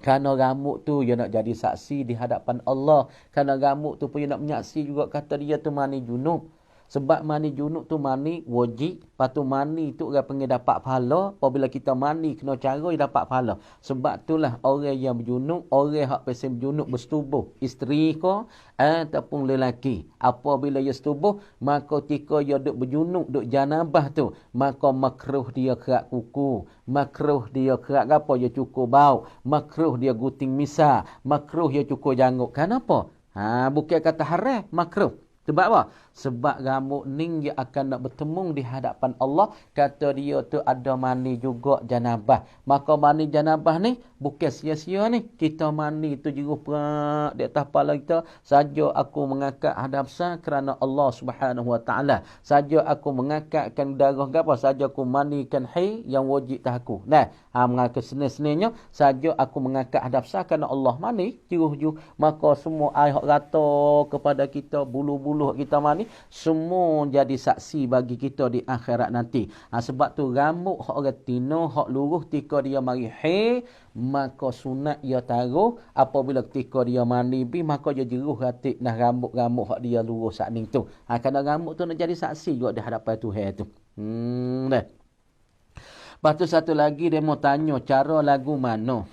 Kerana rambut tu dia nak jadi saksi di hadapan Allah. Kerana rambut tu pun dia nak menyaksi juga kata dia tu mandi junub. Sebab mandi junub tu mandi wajib. Lepas tu mandi tu orang panggil dapat pahala. Apabila kita mandi kena cara dia dapat pahala. Sebab itulah orang yang berjunub, orang yang pasal berjunub bersetubuh. Isteri ko ataupun lelaki. Apabila dia setubuh, maka ketika dia duk berjunub, duk janabah tu, maka makruh dia kerak kuku. Makruh dia kerak apa? Dia cukur bau. Makruh dia guting misah. Makruh dia cukur janggut. Kenapa? Bukan kata haram, makruh. Sebab apa? Sebab rambut ni dia akan nak bertemu di hadapan Allah. Kata dia tu ada mani juga janabah. Maka mani janabah ni bukan sia-sia ni. Kita mani tu jeruk perak di atas kepala kita. Saja aku mengangkat hadap sah kerana Allah Subhanahu Wa Taala. Saja aku mengangkatkan darah apa? Saja aku manikan hai yang wajib tah aku. Nah, mengangkat seni-seninya. Saja aku mengangkat hadap sah kerana Allah mani jeruh-jeruh. Maka semua air rata kepada kita, bulu-bulu kita mani. Semua jadi saksi bagi kita di akhirat nanti. Sebab tu rambut hak orang tino, hak luruh ketika dia mari haid, maka sunat dia taruh. Apabila ketika dia mandi bi, maka dia jeruh ratik nah rambut-rambut hak dia luruh saat ni tu. Kerana rambut tu nak jadi saksi juga di hadapan Tuhan tu. Dah. Lepas tu satu lagi dia mau tanya cara lagu mana?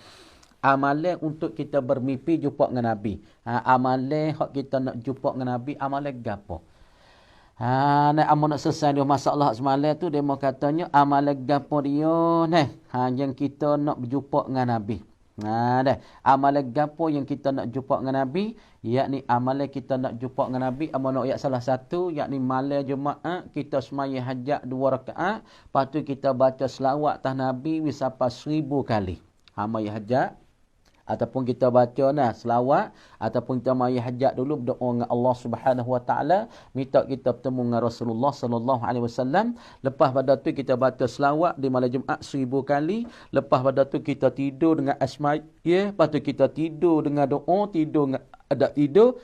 Amalan untuk kita bermimpi jumpa dengan Nabi. Amalan hak kita nak jumpa dengan Nabi, amalan gapo? Nak amun nak selesai dia masalah semalam tu dia mau katanya amalan gapo dia yang kita nak berjumpa dengan Nabi. Dah. Amalan gapo yang kita nak jumpa dengan Nabi, yakni amalan kita nak jumpa dengan Nabi amun nak salah satu yakni malam Jumaat kita sembahyang hajat 2 rakaat, lepas tu kita baca selawat atas Nabi sampai 1000 kali. Sembahyang hajat ataupun kita baca selawat ataupun kita mari hajat dulu berdoa dengan Allah Subhanahu Wa Taala, minta kita bertemu dengan Rasulullah sallallahu alaihi wasallam. Lepas pada tu kita baca selawat di malam Jumaat 1000 kali. Lepas pada tu kita tidur dengan asma lepas tu kita tidur dengan doa, tidur dengan adab tidur.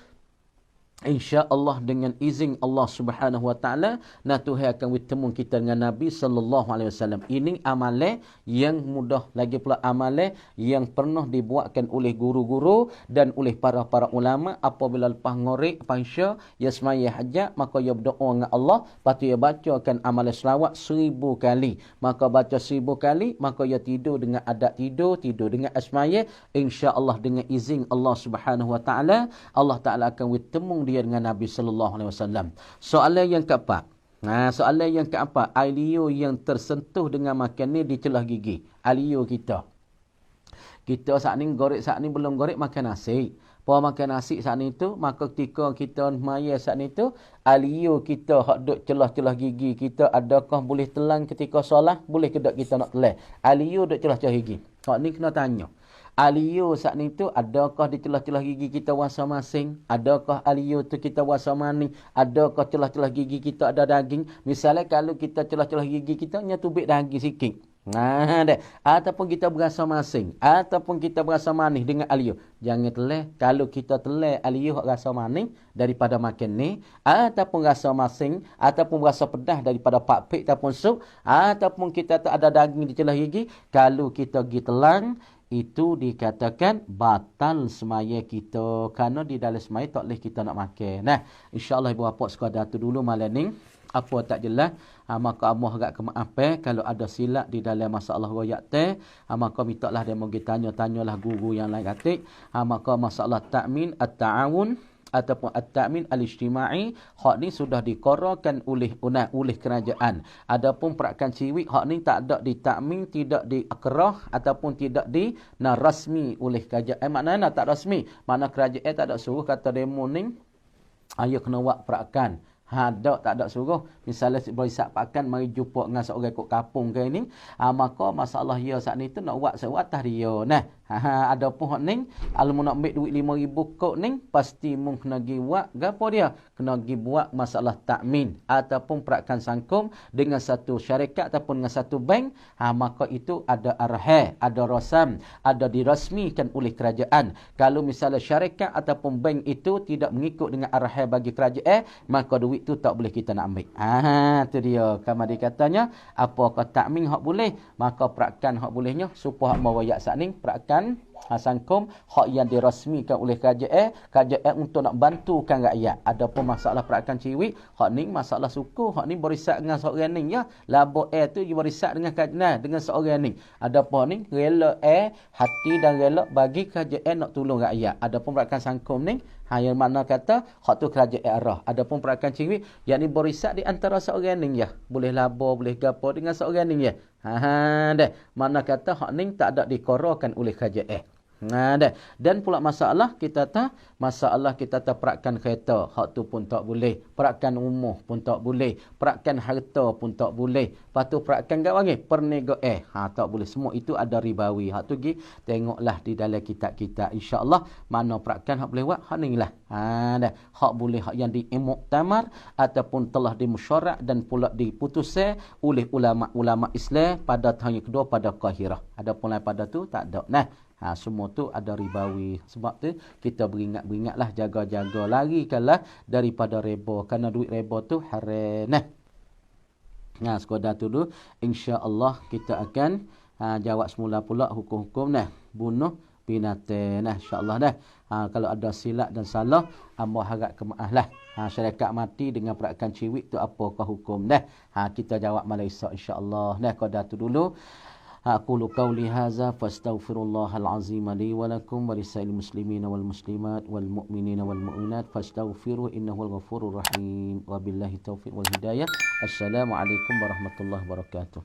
InsyaAllah dengan izin Allah Subhanahu Wa Taala, Tuhan akan bertemu kita dengan Nabi sallallahu alaihi wasallam. Ini amalan yang mudah, lagi pula amalan yang pernah dibuatkan oleh guru-guru dan oleh para ulama. Apabila lepas ngorek pansya ya semaya hajat, maka ia berdoa dengan Allah, lepas tu ia bacakan amalan selawat 1000 kali. Maka baca 1000 kali, maka ia tidur dengan adab tidur dengan asmaya. InsyaAllah dengan izin Allah Subhanahu Wa Taala, Allah Taala akan bertemu dia dengan Nabi sallallahu alaihi wasallam. Soalan yang keempat. Soalan yang keempat, alio yang tersentuh dengan makan ni di celah gigi. Alio kita. Kita saat ni gorek, saat ni belum gorek makan nasi. Puan makan nasi saat ni tu, maka ketika kita maya saat ni tu, alio kita hak duk celah-celah gigi kita, adakah boleh telan ketika solat? Boleh ke tak kita nak telan? Alio duk celah-celah gigi. Hak ni kena tanya. Alio saat ni tu, adakah di celah-celah gigi kita wasa masing? Adakah alio tu kita wasa mani? Adakah celah-celah gigi kita ada daging? Misalnya kalau kita celah-celah gigi kita nya tubik daging sikit. Dah. Ataupun kita berasa masing, ataupun kita berasa manis dengan alio. Jangan telah. Kalau kita telah alio rasa manis daripada makan ni, ataupun rasa masing, ataupun rasa pedas daripada pakpik ataupun sup, ataupun kita tak ada daging di celah gigi, kalau kita pergi telang, itu dikatakan batal semaya kita. Kerana di dalam semaya tak boleh kita nak makan. InsyaAllah ibu bapa sekadar tu dulu malam ni. Apa tak jelas, maka amuh agak kemaafan kalau ada silap di dalam masalah royak teh. Maka mintalah dia mau tanya-tanyalah guru yang lain katik. Maka masalah ta'min at-ta'awun ataupun at-ta'min al-ijtima'i, hak ni sudah dikororkan oleh kerajaan. Adapun perakan ciwik, hak ni tak ada ditakmin, tidak diakrah ataupun tidak rasmi oleh kerajaan. Maknanya tak rasmi, makna kerajaan tak ada suruh kata demo ni ayo kena buat perakan. Tak ada suruh. Misalnya berisak pakan mari jumpa dengan seorang kot kampung ke ini, maka masalah dia saat ni tu nak buat sesuatu atas dia. Ada pun hak ni almu nak ambil duit 5,000 kot ni, pasti mung kena gi buat gapo dia? Kena gi buat masalah takmin ataupun perakan sangkum dengan satu syarikat ataupun dengan satu bank. Maka itu ada arhah, ada rasam, ada dirasmikan oleh kerajaan. Kalau misalnya syarikat ataupun bank itu tidak mengikut dengan arhah bagi kerajaan, maka duit tu tak boleh kita nak ambil. Tu dia. Kamar dikatanya, apakah takmin hak boleh? Maka perakan hak bolehnya supaya hak mawayak saat ni perakan sangkum hak yang dirasmikan oleh kerajaan untuk nak bantukan rakyat. Adapun masalah perakan ciwik, hak ni masalah suku, hak ni berisak dengan seorang ni ya. Labo tu dia berisak dengan seorang ni. Adapun ni rela hati dan rela bagi kerajaan nak tolong rakyat. Adapun perakan sangkum ni yang mana kata hak tu kerajaan arah. Adapun perakan ciwik, yakni berisak di antara seorang ni ya. Boleh labo, boleh gapo dengan seorang ni ya. Dah. Mana kata hak ni tak ada dikororkan oleh kerajaan. Dah. Dan pula masalah kita perakkan kereta, hak tu pun tak boleh. Perakkan umur pun tak boleh. Perakkan harta pun tak boleh. Lepas tu perakkan kat orang perniagaan. Tak boleh. Semua itu ada ribawi. Hak tu pergi tengoklah di dalam kitab-kitab. Insya-Allah mana perakkan hak boleh buat, hak ni lah. Dah. Hak boleh hak yang dimuktamar ataupun telah dimusyarak dan pula diputuskan oleh ulama-ulama Islam pada tahun yang kedua pada Qahirah. Adapun pada tu tak ada. Semua tu ada ribawi. Sebab tu kita beringatlah, jaga-jaga larikanlah daripada riba. Kerana duit riba tu haram. Sekadar tu dulu. InsyaAllah kita akan jawab semula pula hukum-hukum bunuh binatang. InsyaAllah kalau ada silap dan salah, hamba harap kemaaf lah. Syarikat mati dengan perakan ciwik tu apakah hukum kita jawab malam esok insya-Allah. Sekadar tu dulu. أقول قولي هذا فاستغفر الله العظيم لي ولكم ولسائر المسلمين والمسلمات والمؤمنين والمؤمنات فاستغفروه إنه الغفور الرحيم وبالله التوفيق والهداية. السلام عليكم ورحمة الله وبركاته.